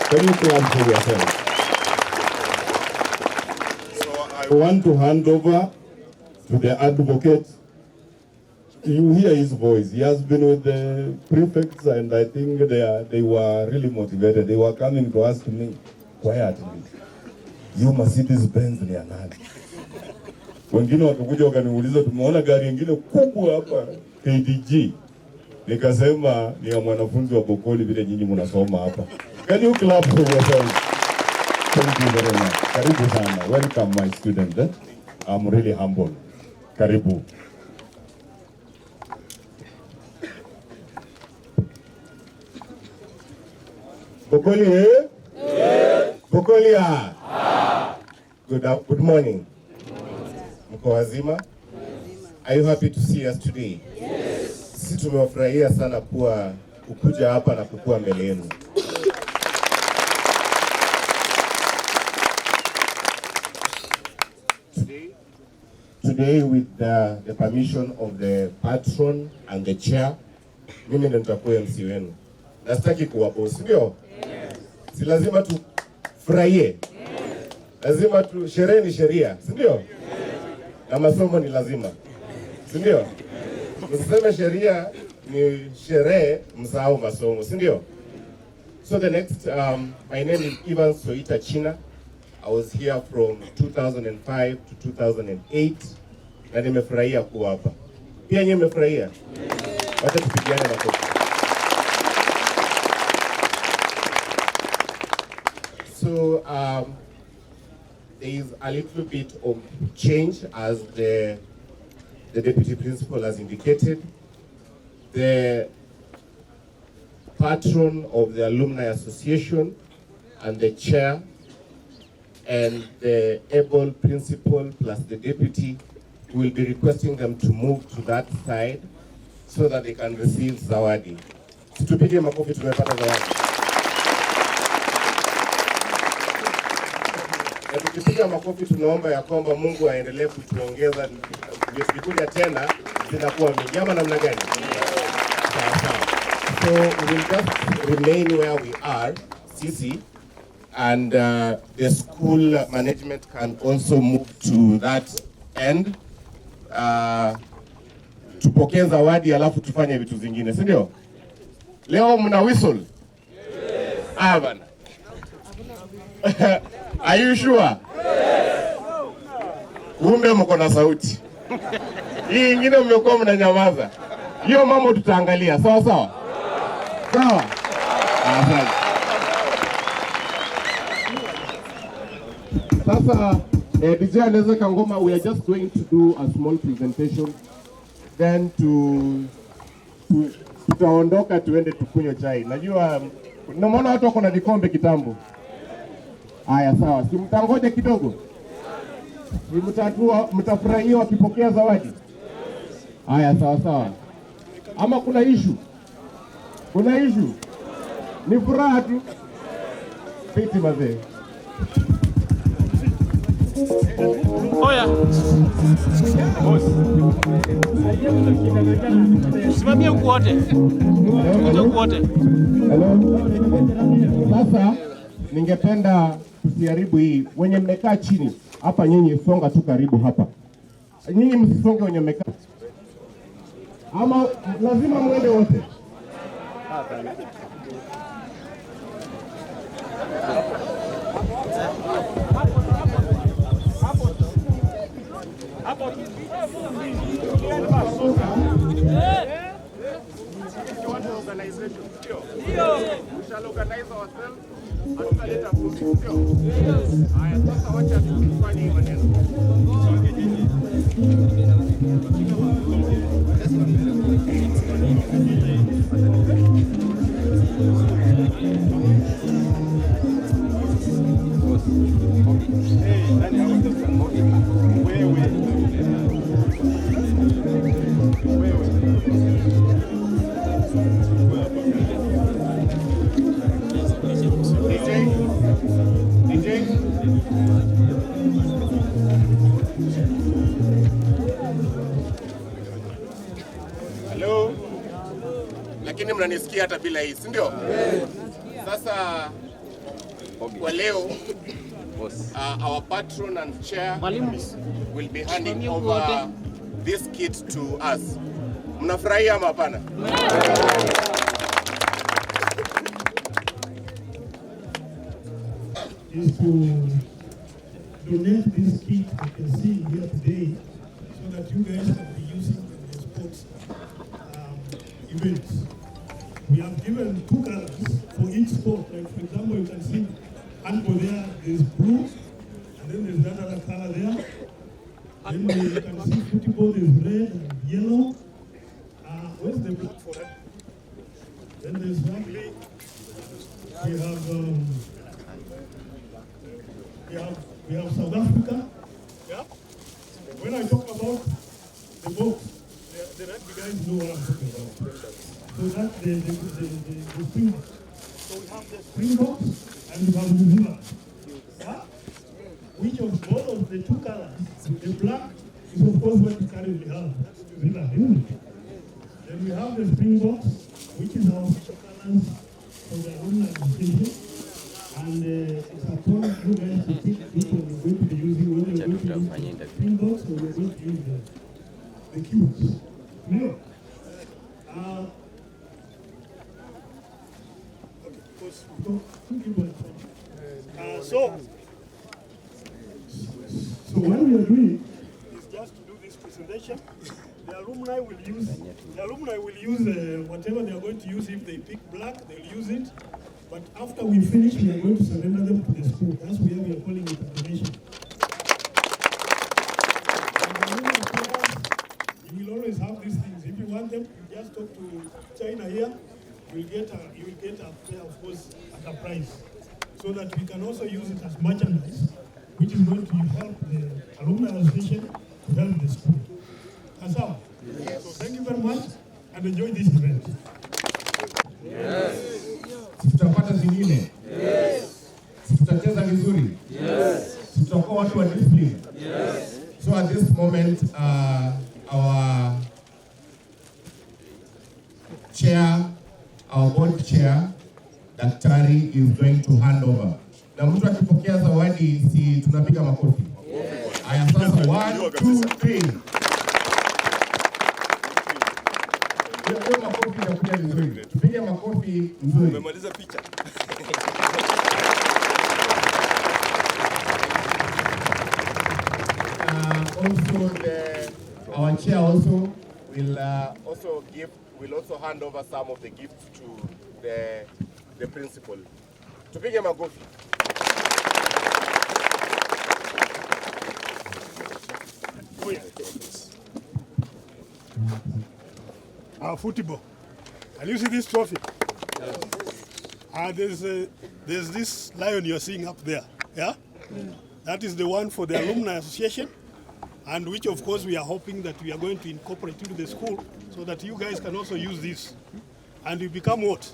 S14: Can you clap for yourself? So I want to hand over to the advocate. You hear his voice. He has been with the prefects, and I think they were really motivated. They were coming to ask me quietly, you Mercedes Benz ni ya nani? Wengine wakakuja wakaniuliza, tumeona gari nyingine kubwa hapa KDG. Nikasema ni ya mwanafunzi wa Bokoli vile nyinyi mnasoma hapa. Can you clap for yourself? Thank you very much. Karibu sana. Welcome my student. I'm really humble. Karibu.
S20: Bokoli, eh? Yeah. Bokoli, ah. Good morning. Mko wazima? Are you happy to see us today? Yes. Sisi tumewafurahia sana kuwa kukuja hapa na kukua mbele yenu. Today, with the permission of the patron and the chair, mimi ndo nitakuwa MC wenu. Nastaki kuwa boss, ndio? Si lazima tufurahie. Lazima tu sherehe ni sheria, si ndio? Na masomo ni lazima. Si ndio? Msiseme sheria ni sherehe, msahau masomo, si ndio? So the next, my name is Ivan Soita China. I was here from 2005 to 2008 na nimefurahia kuwa hapa. Pia nyinyi mmefurahia? Wacha tupigiane makofi. So there is a little bit of change as the deputy principal has indicated. The patron of the Alumni Association and the chair and the able principal plus the deputy will be requesting them to move to that side so that they can receive zawadi. Tupige makofi, tumepata zawadi. Na tukipiga makofi tunaomba ya kwamba Mungu aendelee kutuongeza vikuja tena zinakuwa mingi ama namna gani? So we will just remain where we are, sisi, and the school management can also move to that end. Tupokee zawadi alafu tufanye vitu zingine, si ndio? Leo mna whistle? Yes. Ah bana. Are you sure? Yes. Kumbe mko na sauti. Hii ingine mmekuwa mnanyamaza. Hiyo mambo tutaangalia, sawa sawa? Sawa. Asante. Sasa DJ anaweza kangoma, we are just going to do a small presentation, then tutaondoka tuende tukunywe chai. Najua naona watu wako na vikombe kitambo. Haya sawa, si mtangoje kidogo? Mtafurahia wakipokea zawadi? Haya sawa sawa. Ama kuna issue? Kuna issue? Ni furaha tu. Piti mazee.
S2: Oya. Simamia huku wote. Kuja huku wote.
S20: Sasa ningependa tusiharibu hii. Wenye mmekaa chini hapa, nyinyi songa tu karibu hapa. Nyinyi msisonge wenye mmekaa. Ama lazima muende wote. Hello. Lakini mnanisikia hata bila hii, si ndio? Sasa kwa leo our patron and chair will be handing over this kit to us. Mnafurahia ama hapana?
S8: Is to donate this kit you can see here today so that you guys can be using in the sports events. We have given 2 colors for each sport. Like for example, you can see handball there is blue, and then there's that other color there. Then you can see football is red and yellow. Where's the black for that? Then there's rugby. We have South Africa. Yeah. When I talk about the box, the rugby guys know what I'm talking about. So that's the Springboks. So we have the Springboks and we have New Zealand. Yeah? which of both of the two colors, the black is of course what we currently have. That's New Zealand, isn't it? Then we have the Springboks, which is our colors for the alumni association. And it's upon you guys to pick which one you're going to be using, whether you're going to use the Springboks or you're going to use the cubes. No. Okay, because so what we are doing is just to do this presentation. The alumni will use whatever they are going to use. If they pick black, they'll use it. But after we finish, we are going to surrender them to the school. That's why we are calling it a donation. You will always have these things. If you want them, you just talk to China here. You will get a pair, of course, at a price, so that we can also use it as merchandise, which is going to help the alumni association to help the school. That's all. Yes. So thank you very much and enjoy this event.
S20: Yes. Tutapata zingine. Yes. Tutacheza vizuri. Yes. Tutakuwa watu wa discipline. Yes. So at this moment, our chair, our board chair, Daktari, is going to hand over. Na mtu akipokea zawadi, si tunapiga makofi. Aya, sasa 1, 2, 3. Hiyo makofi itakuja vizuri. Tupige makofi vizuri.
S7: Umemaliza picha.
S20: Also our chair also will also hand over some of the gifts to the principal. Tupige makofi.
S8: Our football. Can you see this trophy? Yes. There's this lion you're seeing up there. Yeah? That is the one for the Alumni Association, and which of course we are hoping that we are going to incorporate into the school so that you guys can also use this. And you become what?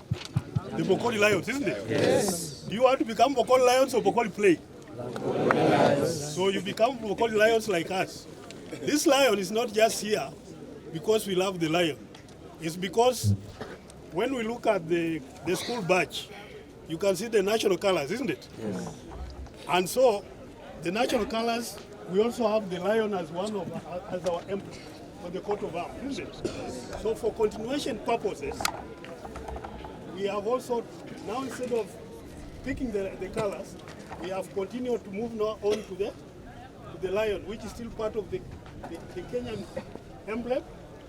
S8: The Bokoli Lions, isn't it? Yes. Do you want to become Bokoli Lions or Bokoli Play? Bokoli Lions. So you become Bokoli Lions like us. This lion is not just here because we love the lion. It's because when we look at the school badge, you can see the national colors, isn't it? Yes. And so, the national colors, we also have the lion as as our emblem for the coat of arms, isn't it? So for continuation purposes, we have also, now instead of picking the colors, we have continued to move now on to the lion, which is still part of the Kenyan emblem,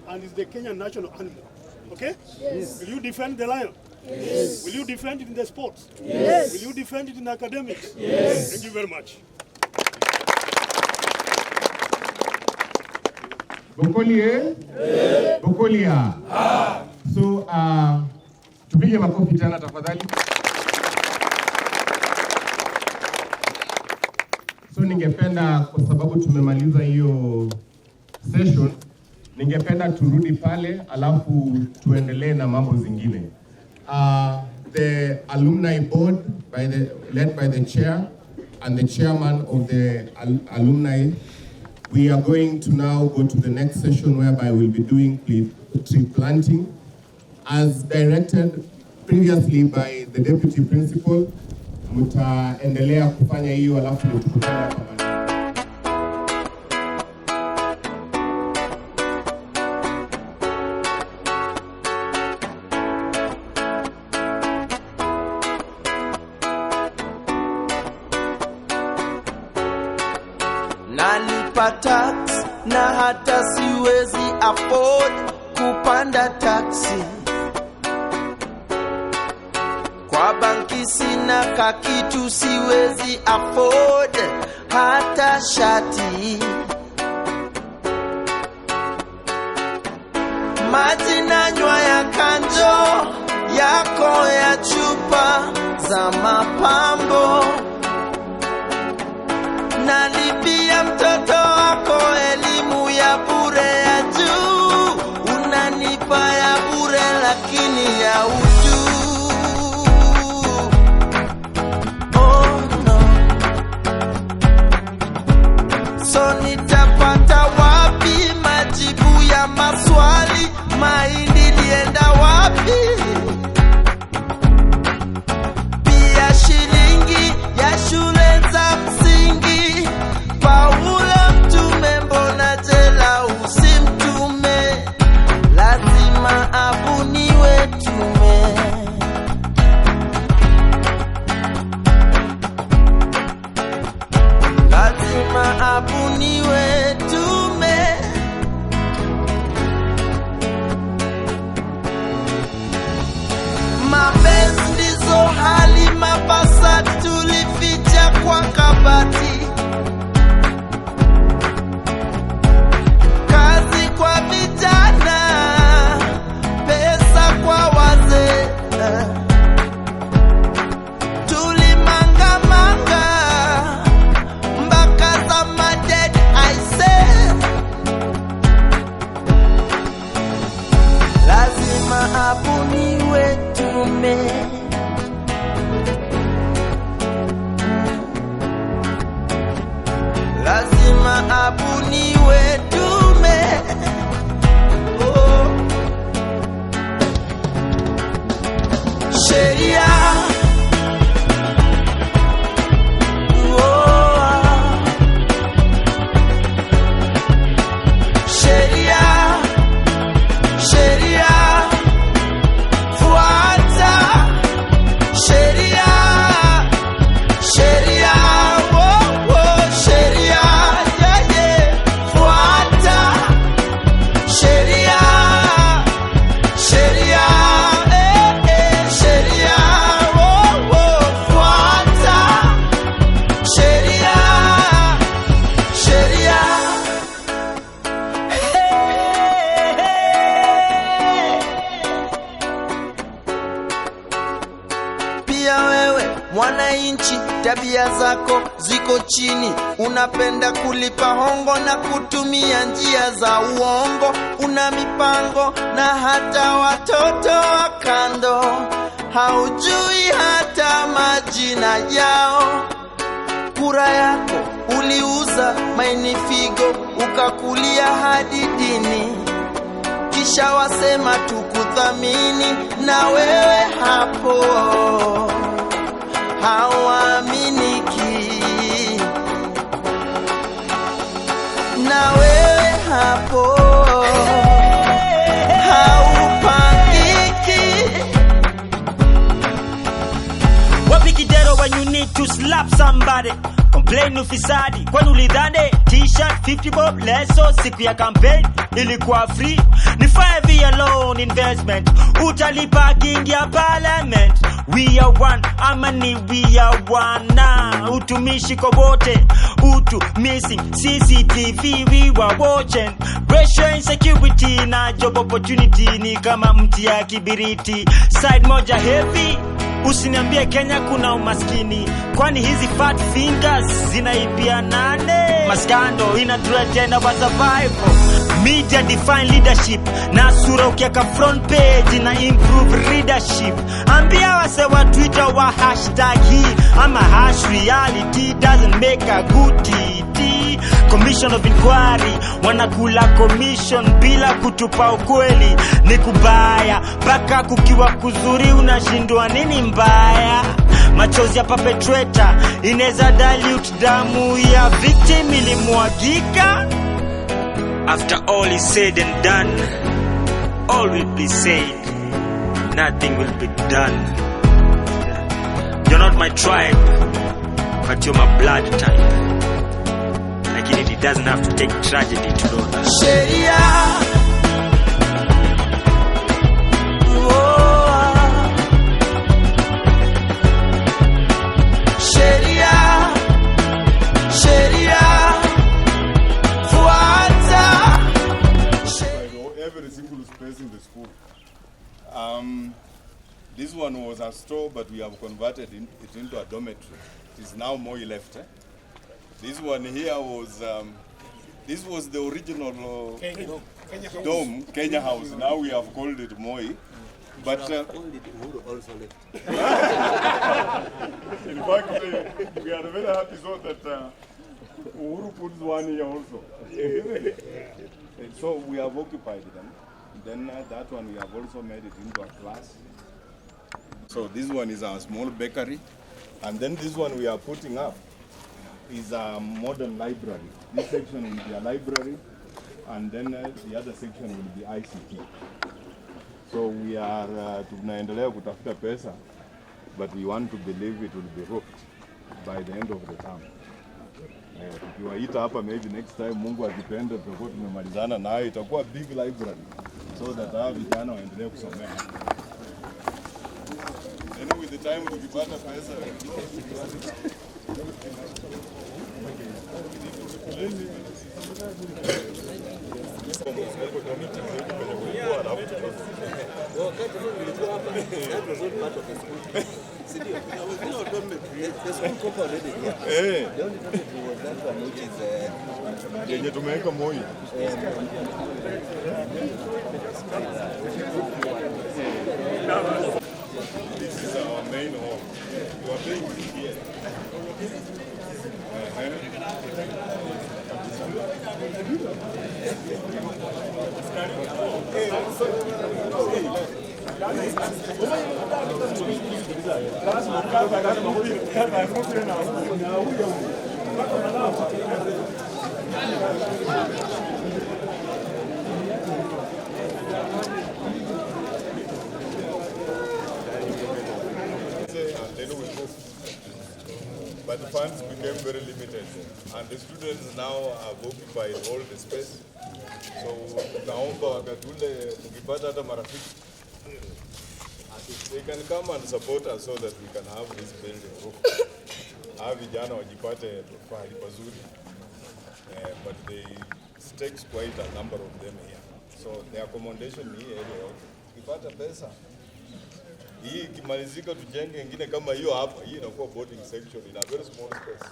S8: and is the Kenyan national animal. Okay? Yes. Will you defend the lion? Yes. Will you defend it in the sports? Yes. Will you defend it in academics? Yes. Thank you very much.
S20: Bokoli eh? Bokoli ah. So tupige makofi tena tafadhali. So ningependa kwa sababu tumemaliza hiyo session, ningependa turudi pale alafu tuendelee na mambo zingine. The alumni board led by the chair and the chairman of the alumni, we are going to now go to the next session whereby we'll be doing tree planting as directed previously by the deputy principal. Mutaendelea kufanya hiyo alafu tukutane pamoja.
S1: Nalipa tax na hata siwezi afford kupanda taxi. Kwa banki sina kakitu, siwezi afford hata shati. Maji nanywa ya kanjo yako ya chupa za mapambo. Nalipia mtoto wako elimu ya bure ya juu. Unanipa ya bure lakini ya uju. Oh no. mahindi lienda wapi? Pia shilingi ya shule za msingi. Paulo mtume, mbona jela usimtume? Lazima abuniwe tume. Lazima abuniwe tume. Mapenzi ndizo hali mabasa tulificha kwa kabati. Kazi kwa vijana, pesa kwa wazee. Tulimangamanga mpaka za maded I say. Lazima abuniwe tume. Lazima abuniwe tume. Oh. Sheria. Oh. Sheria. Sheria. Fuata. Sheria. Sheria. Oh, oh. Sheria. Yeah, yeah. Fuata. Sheria. Sheria. Sheria. Oh, oh. Fuata. Sheria. Sheria. Pia wewe mwananchi, tabia zako ziko chini. Unapenda kulipa hongo na kutumia njia za uongo. Una mipango na hata watoto wa kando. Haujui hata majina yao. Kura yako uliuza maini figo, ukakulia hadi dini. Kisha wasema tukuthamini, na wewe hapo hauaminiki. Na wewe hapo haupangiki.
S21: Wapi kidero when you need to slap somebody? Complain ufisadi kwani ulidhani t-shirt 50 bob leso siku ya campaign ilikuwa free? Ni 5 year loan investment utalipa king ya parliament. We are one, amani we are one. Na utumishi kwa wote, utu missing CCTV we were watching. Pressure insecurity na job opportunity ni kama mti ya kibiriti. Side moja heavy. Usiniambie Kenya kuna umaskini, kwani hizi fat fingers zinaibia nane? Maskando ina threaten our survival. Media define leadership, na sura ukiaka front page na improve readership. Ambia wase wa Twitter wa hashtag hii ama hash reality doesn't make a good TT. Commission of inquiry wanakula commission bila kutupa ukweli. Ni kubaya mpaka kukiwa kuzuri unashindwa nini mbaya. Machozi ya perpetrator ineza dilute damu ya victim ilimwagika. After all is said and done, all will be said, nothing will be done. You're not my tribe, but you're my blood type. Like it doesn't have to take tragedy to know that.
S1: Sheria.
S6: In the school. This one was a store, but we have converted it into a dormitory. It is now Moi left. This one here was, this was the original dome, Kenya House. Now we have called it Moi. But
S3: Uhuru also left.
S6: In fact, we are very happy so that Uhuru puts one here also. So we have occupied them.
S14: Then that one we have also made it into a class. So this one is our small bakery. And then this one we are putting up is a modern library. This section will be a library, and then the other section will be ICT. So we are tunaendelea kutafuta pesa, but we want to believe it will be roofed by the end of the term. Tukiwaita hapa maybe next time Mungu akipenda tutakuwa tumemalizana nayo, itakuwa big library so that hawa vijana waendelee kusomea. Then with the time tukipata pesa yenye tumeweka moyo. This is our main hall. You are playing here. But the funds became very limited, and the students now have occupied all the space. So naomba wakati ule tukipata hata marafiki, they can come and support us so that we can have this building roof. Hawa vijana wajipate pahali pazuri, but they takes quite a number of them here. So the accommodation ni area. Tukipata pesa hii ikimalizika tujenge ingine kama hiyo hapa, hii inakuwa boarding section in a very small space.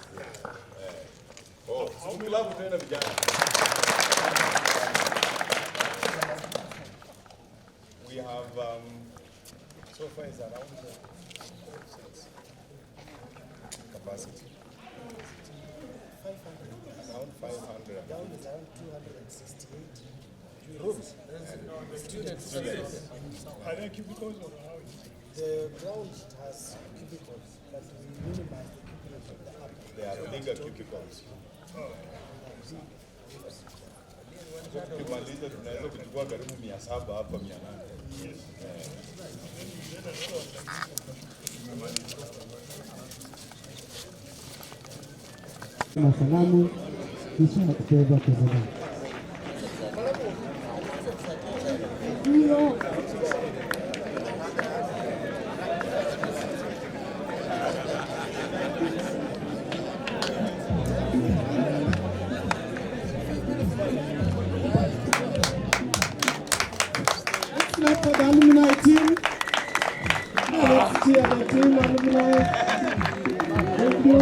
S14: Siklabu tena vijana. We have so far is around capacity. 500. Around 500.
S10: Down is around 268 rooms. Students.
S8: Are there cubicles or how is it?
S10: The ground has cubicles, but we minimize the cubicles of the upper.
S14: They are bigger cubicles. Tukimaliza tunaweza kuchukua karibu 700 hapa 800.
S18: Masalamu kisha kupewa pesa. Let's for the alumni team. Let's cheer the team, alumni. Thank you.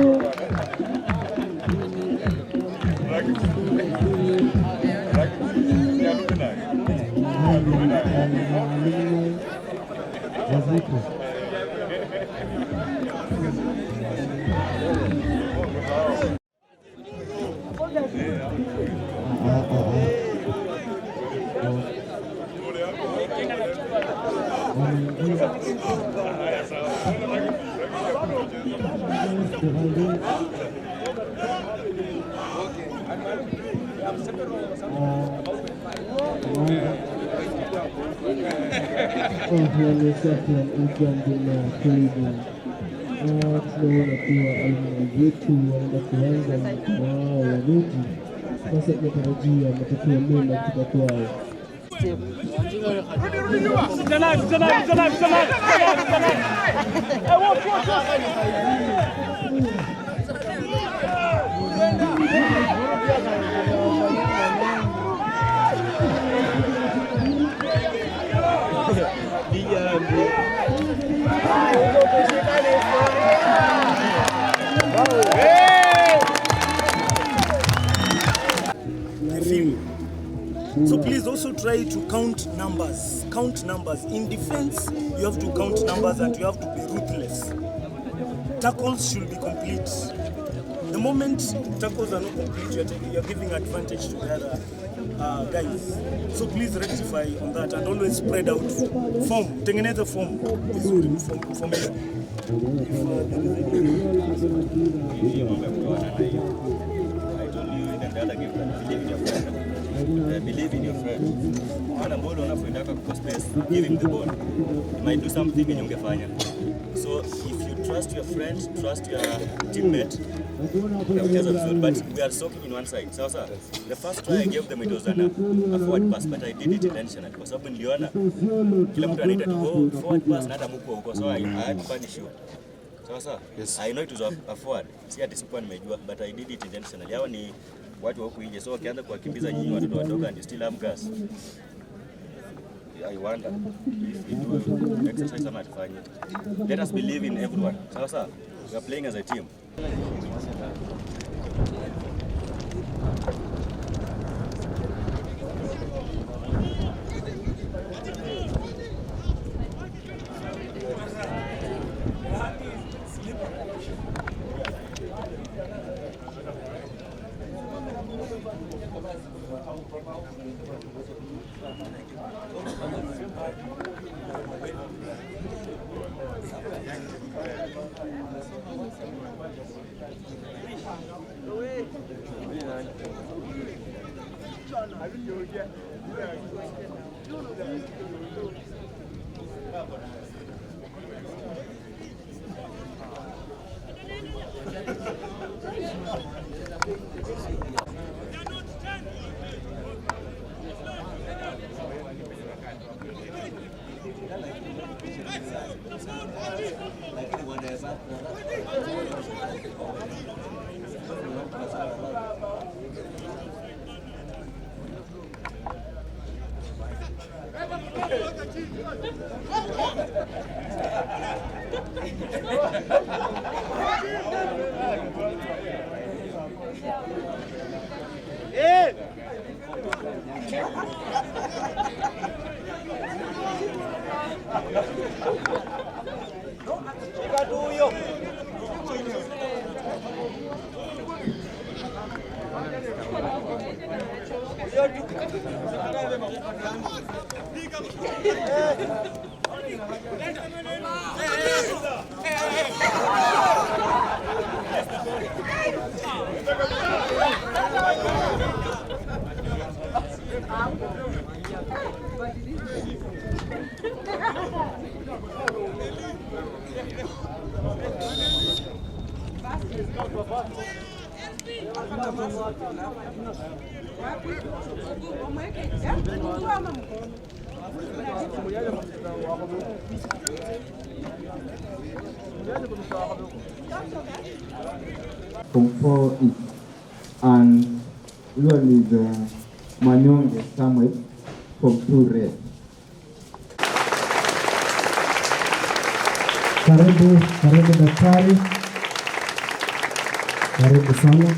S18: Tunaona kuwa alumni wetu wanaenda kuanza wao wanuti. Sasa tunatarajia matokeo mema kutoka kwao.
S4: So please also try to count numbers. Count numbers. In defense, you have to count numbers and you have to be ruthless. Tackles should be complete. The moment tackles are not complete, you're giving advantage to the other guys. So please rectify on that and always spread out. Form, tengeneza form vizuri, form.
S9: Believe in your friend. Wala mbona unafundaka kwa space, give him the ball. He might do something yenye ungefanya. So if you trust your friend, trust your teammate, utacheza vizuri. But we are soaking in one side. Sasa, the first try I gave them, it was a forward pass, but I did it intentionally. Kwa sababu niliona kila mtu anaita tu forward pass na hata mko huko. So I had to punish you. Sasa, I know it was a forward. Si ati sikuwa nimejua, but I did it intentionally. Hao ni watu wa huku nje, so wakianza kuwakimbiza nyinyi watoto wadogo and you still have gas. I wonder if we do exercise ama tufanye. Let us believe in everyone. Sasa, we are playing as a team.
S18: From 4 east. And this one is Manyonge Samuel from 2 red. Karibu daktari. Karibu sana.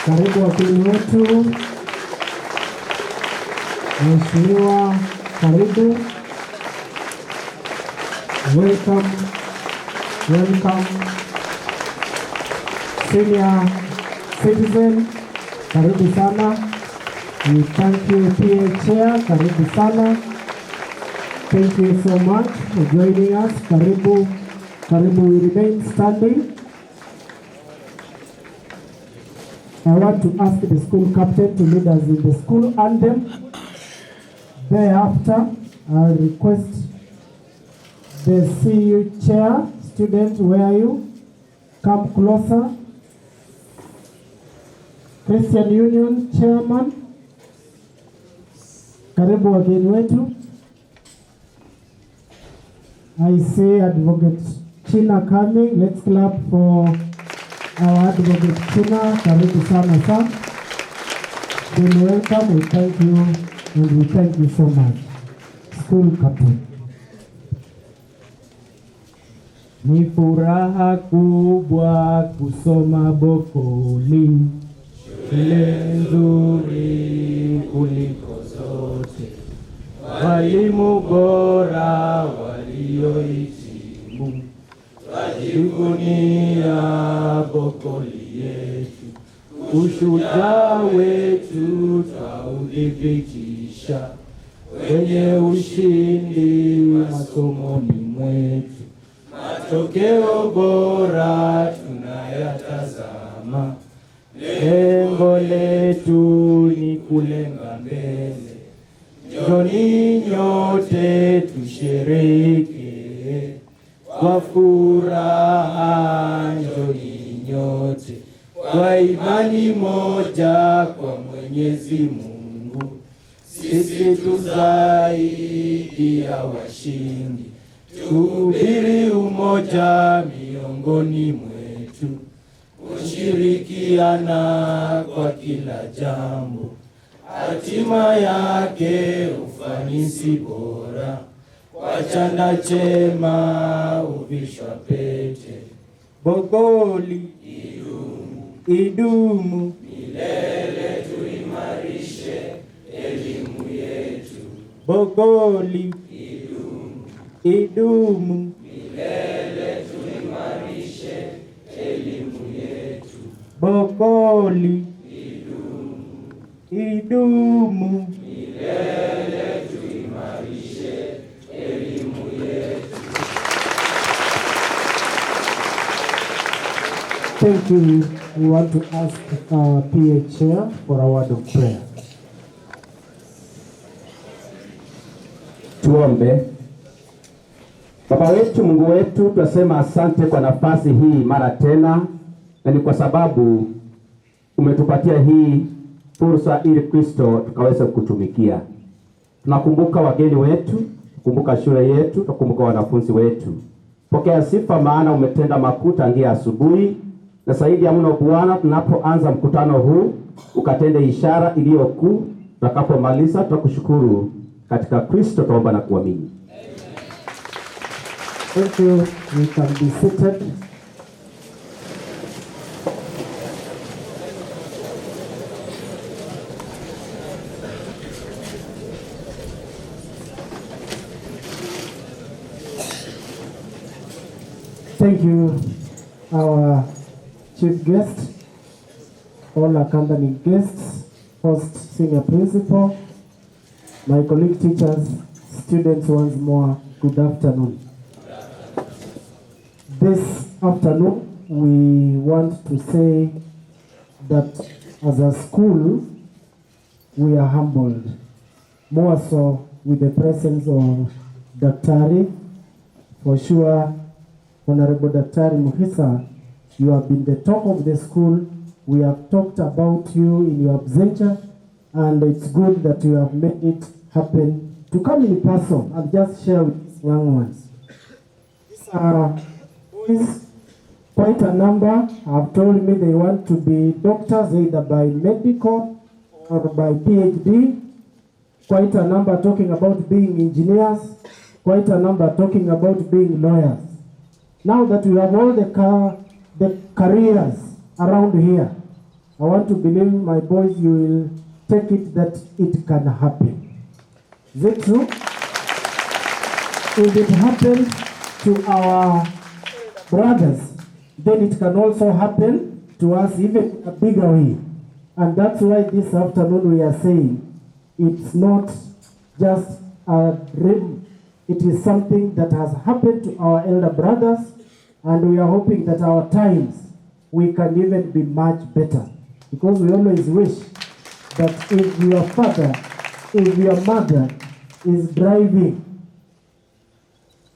S18: Karibu wakili wetu, Mheshimiwa, karibu. Welcome, welcome. Senior citizen, karibu sana. We thank you PA Chair, karibu sana. Thank you so much for joining us. Karibu, karibu, we remain standing. I want to ask the school captain to lead us in the school anthem. Thereafter, I'll request the CU chair, student, where are you? Come closer. Christian Union chairman, karibu wageni wetu. I see Advocate China coming. Let's clap for our Advocate China. Karibu sana sana. Then welcome. We thank you and we thank you so much. School captain. Ni furaha kubwa kusoma Bokoli, shule nzuri kuliko zote, walimu bora waliohitimu, twajivunia Bokoli yetu, ushujaa wetu twaudhibitisha kwenye ushindi masomoni mwetu. Matokeo bora tunayatazama, lengo letu ni kulenga mbele. Njoni nyote tushiriki kwa furaha, njoni nyote kwa imani moja kwa Mwenyezi Mungu. Sisi tu zaidi ya washindi, tuhubiri umoja miongoni mwetu, kushirikiana kwa kila jambo, hatima yake ufanisi bora, kwa chanda chema uvishwa pete. Bokoli idumu milele, tuimarishe elimu yetu. Bokoli idumu milele, tuimarishe elimu yetu. Bokoli idumu milele, tuimarishe elimu yetu. Thank you. We want to ask our PA chair for a word of prayer.
S13: Tuombe. Baba wetu, Mungu wetu, tunasema asante kwa nafasi hii mara tena, na ni kwa sababu umetupatia hii fursa ili Kristo tukaweze kutumikia. Tunakumbuka wageni wetu, tukumbuka shule yetu, tukumbuka wanafunzi wetu. Pokea sifa, maana umetenda makuu tangia asubuhi, na zaidi ya mno Bwana, tunapoanza mkutano huu ukatende ishara iliyokuu. Tutakapomaliza tutakushukuru. Katika Kristo tuomba na kuamini.
S18: Thank you. We can be seated. Thank you, our chief guest, all accompanying guests, first senior principal, my colleague teachers, students once more, good afternoon. This afternoon, we want to say that as a school, we are humbled, more so with the presence of Daktari. For sure, Honorable Daktari Muhisa, you have been the talk of the school. We have talked about you in your absentia, and it's good that you have made it happen to come in person and just share with these young ones. These are boys, quite a number, have told me they want to be doctors either by medical or by PhD. Quite a number talking about being engineers. Quite a number talking about being lawyers. Now that we have all the careers around here, I want to believe, my boys, you will take it that it can happen. Is it true? If it happens to our brothers, then it can also happen to us even a bigger way. And that's why this afternoon we are saying it's not just a dream. It is something that has happened to our elder brothers, and we are hoping that our times we can even be much better because we always wish that if your father, if your mother is driving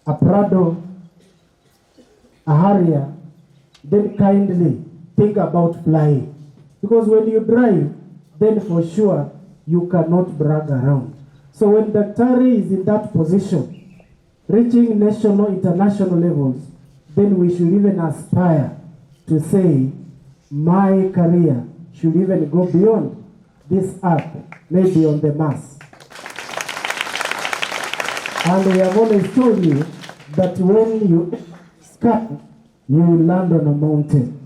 S18: a Prado, a Harrier, then kindly think about flying. Because when you drive, then for sure you cannot brag around. So when Daktari is in that position, reaching national, international levels, then we should even aspire to say, my career should even go beyond this earth, maybe on the Mars. And we have always told you that when you sky, you will land on a mountain.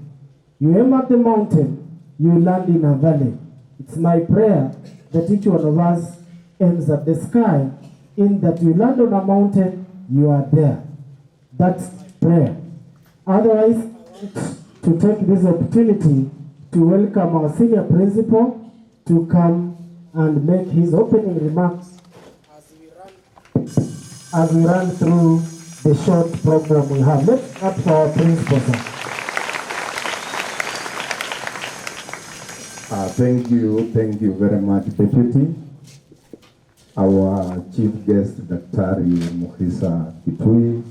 S18: You aim at the mountain, you land in a valley. It's my prayer that each one of us aims at the sky, in that you land on a mountain, you are there. That's prayer. Otherwise, to take this opportunity to welcome our senior principal to come and make his opening remarks as we run through the short program we have. Let's clap for our principal, sir.
S12: Thank you very much, Deputy. Our chief guest, Daktari Mukhisa Kitui,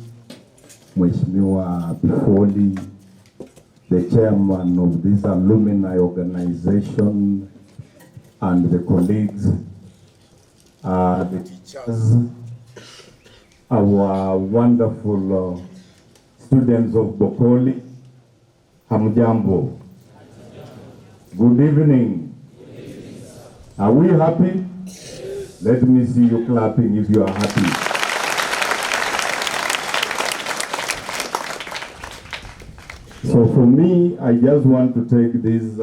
S12: Mheshimiwa Bokoli, the chairman of this alumni organization, and the colleagues, the teachers, our wonderful students of Bokoli, Hamjambo. Good evening. Are we happy? Let me see you clapping if you are happy. So for me, I just want to take this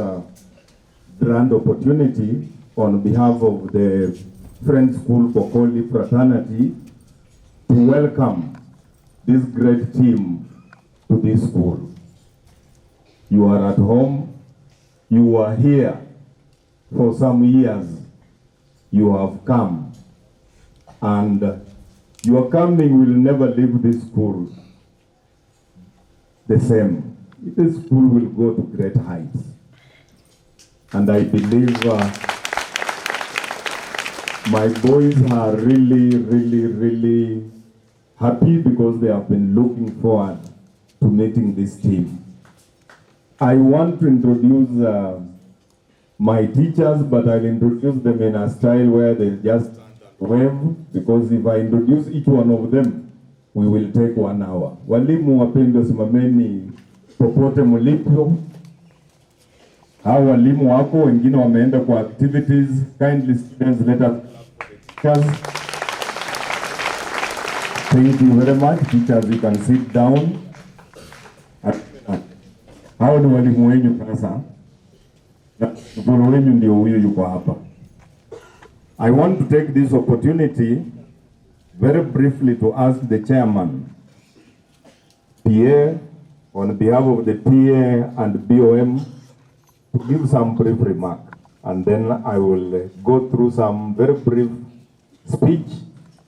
S12: grand opportunity on behalf of the Friends School Bokoli fraternity to welcome this great team to this school. You are at home. You are here for some years. You have come, and your coming will never leave this school the same. This school will go to great heights, and I believe my boys are really happy because they have been looking forward to meeting this team. I want to introduce my teachers, but I'll introduce them in a style where they just wave, because if I introduce each one of them, we will take 1 hour. Walimu wapendwa, simameni popote mlipo. Hao walimu wako, wengine wameenda kwa activities. Kindly students, let us thank you very much. Teachers, you can sit down. Hao ni walimu wenyu sasa. Mkono wenyu ndio huyo yuko hapa. I want to take this opportunity very briefly to ask the chairman, PA, on behalf of the PA and BOM, to give some brief remark, and then I will go through some very brief speech,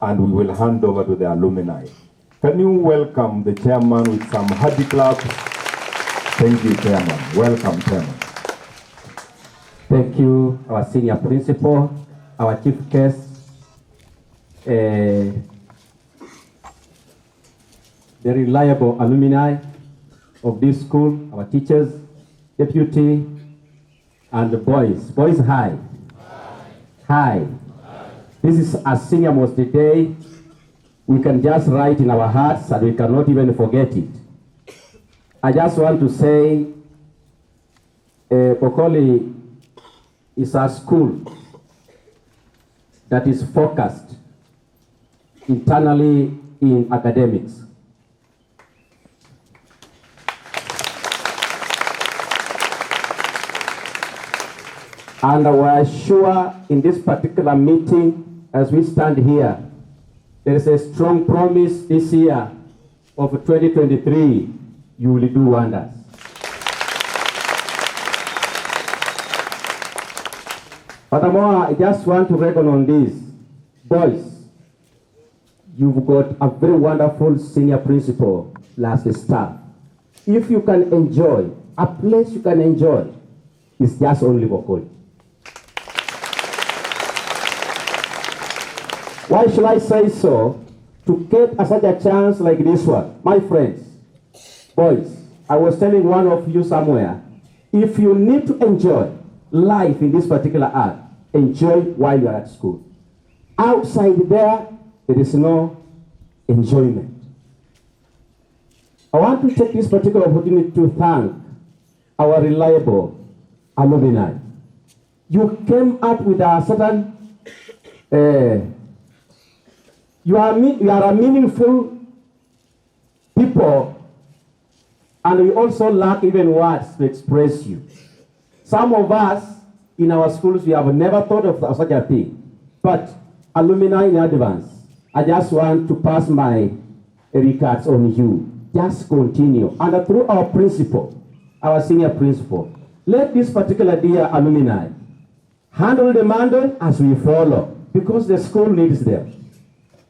S12: and we will hand over to the alumni. Can you welcome the chairman with some hearty claps? Thank you, chairman. Welcome, chairman.
S13: Thank you, our senior principal, our chief guest, the reliable alumni of this school, our teachers, deputy, and the boys. Boys, hi. Hi. This is a senior most day. We can just write in our hearts and we cannot even forget it. I just want to say, Bokoli is a school that is focused internally in academics. And we're sure in this particular meeting, as we stand here, there is a strong promise this year of 2023, you will do wonders. Furthermore, I just want to reckon on this. Boys, you've got a very wonderful senior principal plus the staff. If you can enjoy, a place you can enjoy, is just only Bokoli. Why should I say so? To get such a chance like this one, my friends, boys, I was telling one of you somewhere, if you need to enjoy life in this particular art, enjoy while you are at school. Outside there is no enjoyment. I want to take this particular opportunity to thank our reliable alumni. You came up with a certain, you are a meaningful people, and we also lack even words to express you. Some of us in our schools, we have never thought of such a thing. But alumni in advance, I just want to pass my regards on you. Just continue. And through our principal, our senior principal, let this particular dear alumni handle the mandate as we follow, because the school needs them.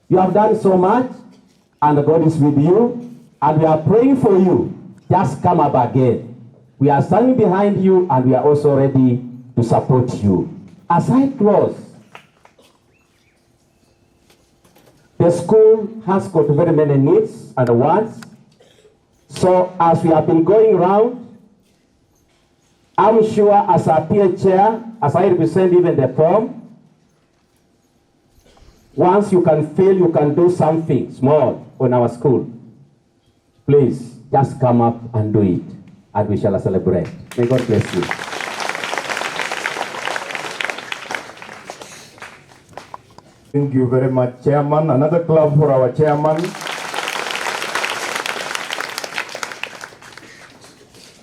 S13: You have done so much, and God is with you, and we are praying for you. Just come up again. We are standing behind you, and we are also ready to support you. As I close, the school has got very many needs and wants. So as we have been going around, I'm sure as a peer chair, as I represent even the form, once you can feel you can do something small on our school, please just come up and do it, and we shall celebrate. May God bless you.
S12: Thank you very much, Chairman. Another clap for our Chairman.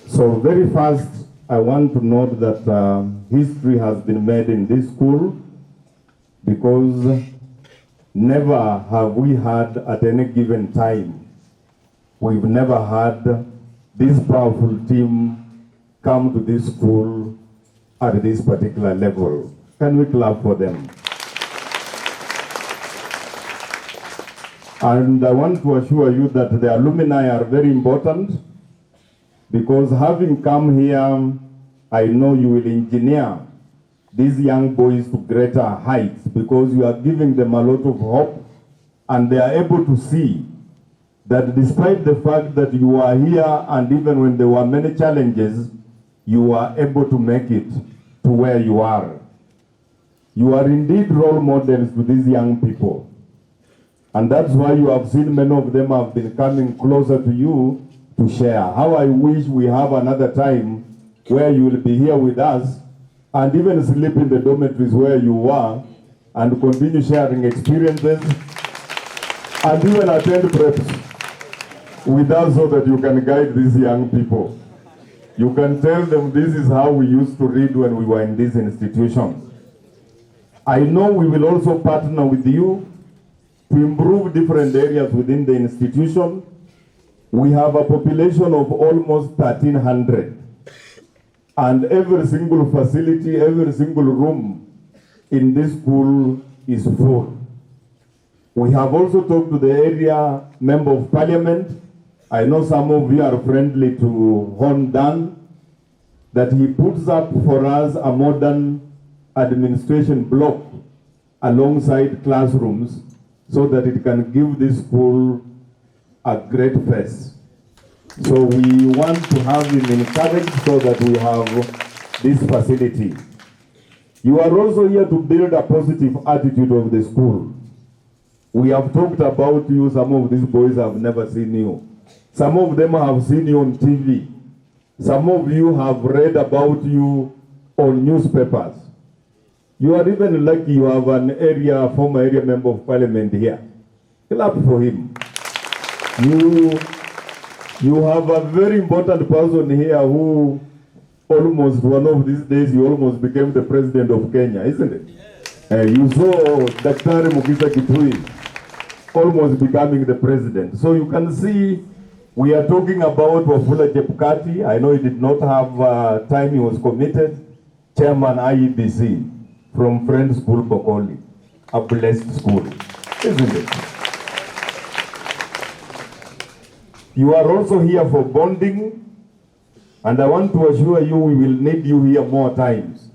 S12: So very fast, I want to note that history has been made in this school, because never have we had at any given time, we've never had this powerful team come to this school at this particular level. Can we clap for them? And I want to assure you that the alumni are very important, because having come here, I know you will engineer these young boys to greater heights, because you are giving them a lot of hope, and they are able to see that despite the fact that you are here, and even when there were many challenges, you are able to make it to where you are. You are indeed role models to these young people. And that's why you have seen many of them have been coming closer to you to share. How I wish we have another time where you will be here with us, and even sleep in the dormitories where you were, and continue sharing experiences, and even attend preps with us, so that you can guide these young people. You can tell them this is how we used to read when we were in this institution. I know we will also partner with you to improve different areas within the institution. We have a population of almost 1,300. And every single facility, every single room in this school is full. We have also talked to the area member of parliament. I know some of you are friendly to Hon Dan, that he puts up for us a modern administration block alongside classrooms, so that it can give this school a great face. So we want to have him encouraged, so that we have this facility. You are also here to build a positive attitude of the school. We have talked about you. Some of these boys have never seen you. Some of them have seen you on TV. Some of you have read about you on newspapers. You are even lucky you have an former area member of parliament here. Clap for him. You have a very important person here who almost, one of these days, he almost became the president of Kenya, isn't it? You saw Dr. Mukisa Kitui almost becoming the president. So you can see, we are talking about Wafula Chebukati. I know he did not have time, he was committed. Chairman IEBC from Friends School Bokoli, a blessed school, isn't it? You are also here for bonding. And I want to assure you we will need you here more times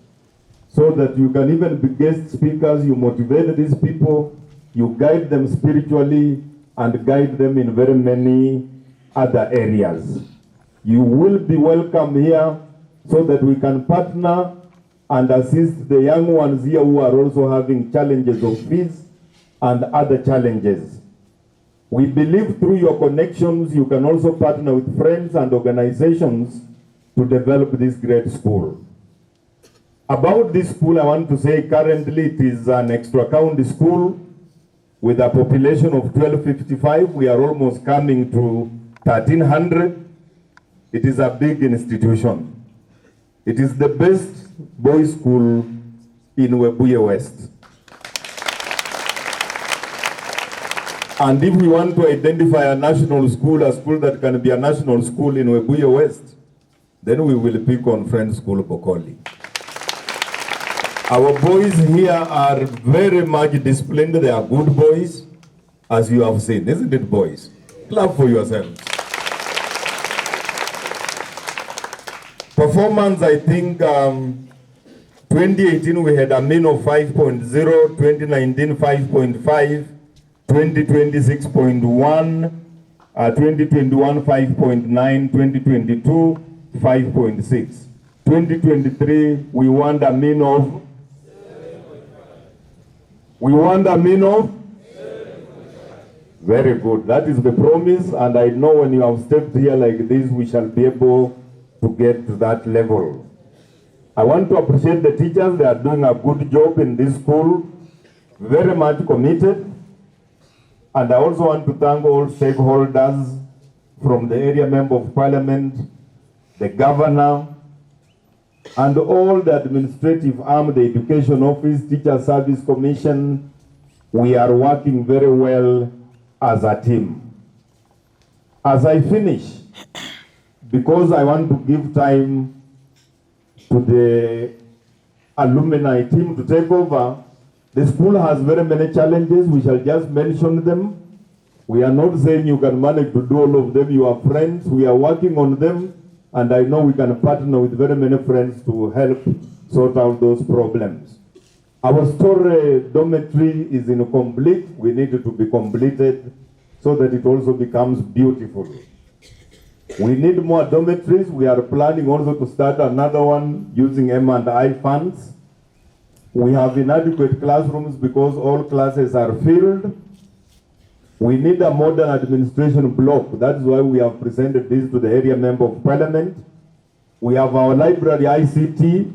S12: so that you can even be guest speakers, you motivate these people, you guide them spiritually and guide them in very many other areas. You will be welcome here so that we can partner and assist the young ones here who are also having challenges of fees and other challenges. We believe through your connections, you can also partner with friends and organizations to develop this great school. About this school, I want to say currently it is an extra county school with a population of 1255. We are almost coming to 1300. It is a big institution. It is the best boys' school in Webuye West. And if we want to identify a national school, a school that can be a national school in Webuye West, then we will pick on Friends School Bokoli. Our boys here are very much disciplined. They are good boys, as you have seen, isn't it, boys? Clap for yourselves. Performance, I think, 2018 we had a mean of 5.0, 2019 5.5, 2020 6.1, 2021 5.9, 2022 5.6. 2023 we want a mean of very good. That is the promise, and I know when you have stepped here like this, we shall be able to get to that level. I want to appreciate the teachers. They are doing a good job in this school, very much committed. And I also want to thank all stakeholders from the area member of parliament, the governor, and all the administrative arm, the education office, teacher service commission. We are working very well as a team. As I finish, because I want to give time to the alumni team to take over, the school has very many challenges. We shall just mention them. We are not saying you can manage to do all of them. You are friends. We are working on them. And I know we can partner with very many friends to help sort out those problems. Our story dormitory is incomplete. We need it to be completed so that it also becomes beautiful. We need more dormitories. We are planning also to start another one using M&I funds. We have inadequate classrooms because all classes are filled. We need a modern administration block. That's why we have presented this to the area member of parliament. We have our library ICT.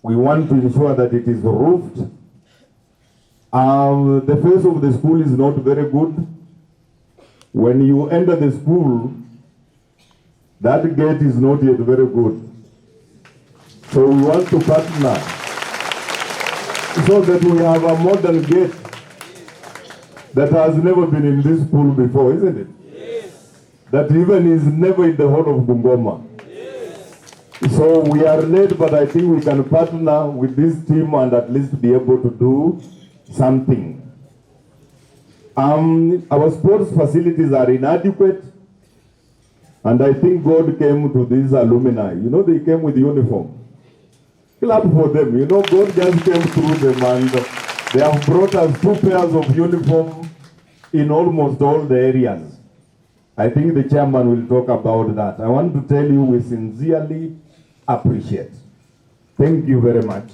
S12: We want to ensure that it is roofed. The face of the school is not very good. When you enter the school, that gate is not yet very good. So we want to partner so that we have a modern gate that has never been in this school before, isn't it? Yes. That even is never in the whole of Bungoma. Yes. So we are late, but I think we can partner with this team and at least be able to do something. Our sports facilities are inadequate, and I think God came to these alumni. You know, they came with uniform. Clap for them. You know, God just came through them, and they have brought us 2 pairs of uniform in almost all the areas. I think the chairman will talk about that. I want to tell you we sincerely appreciate. Thank you very much.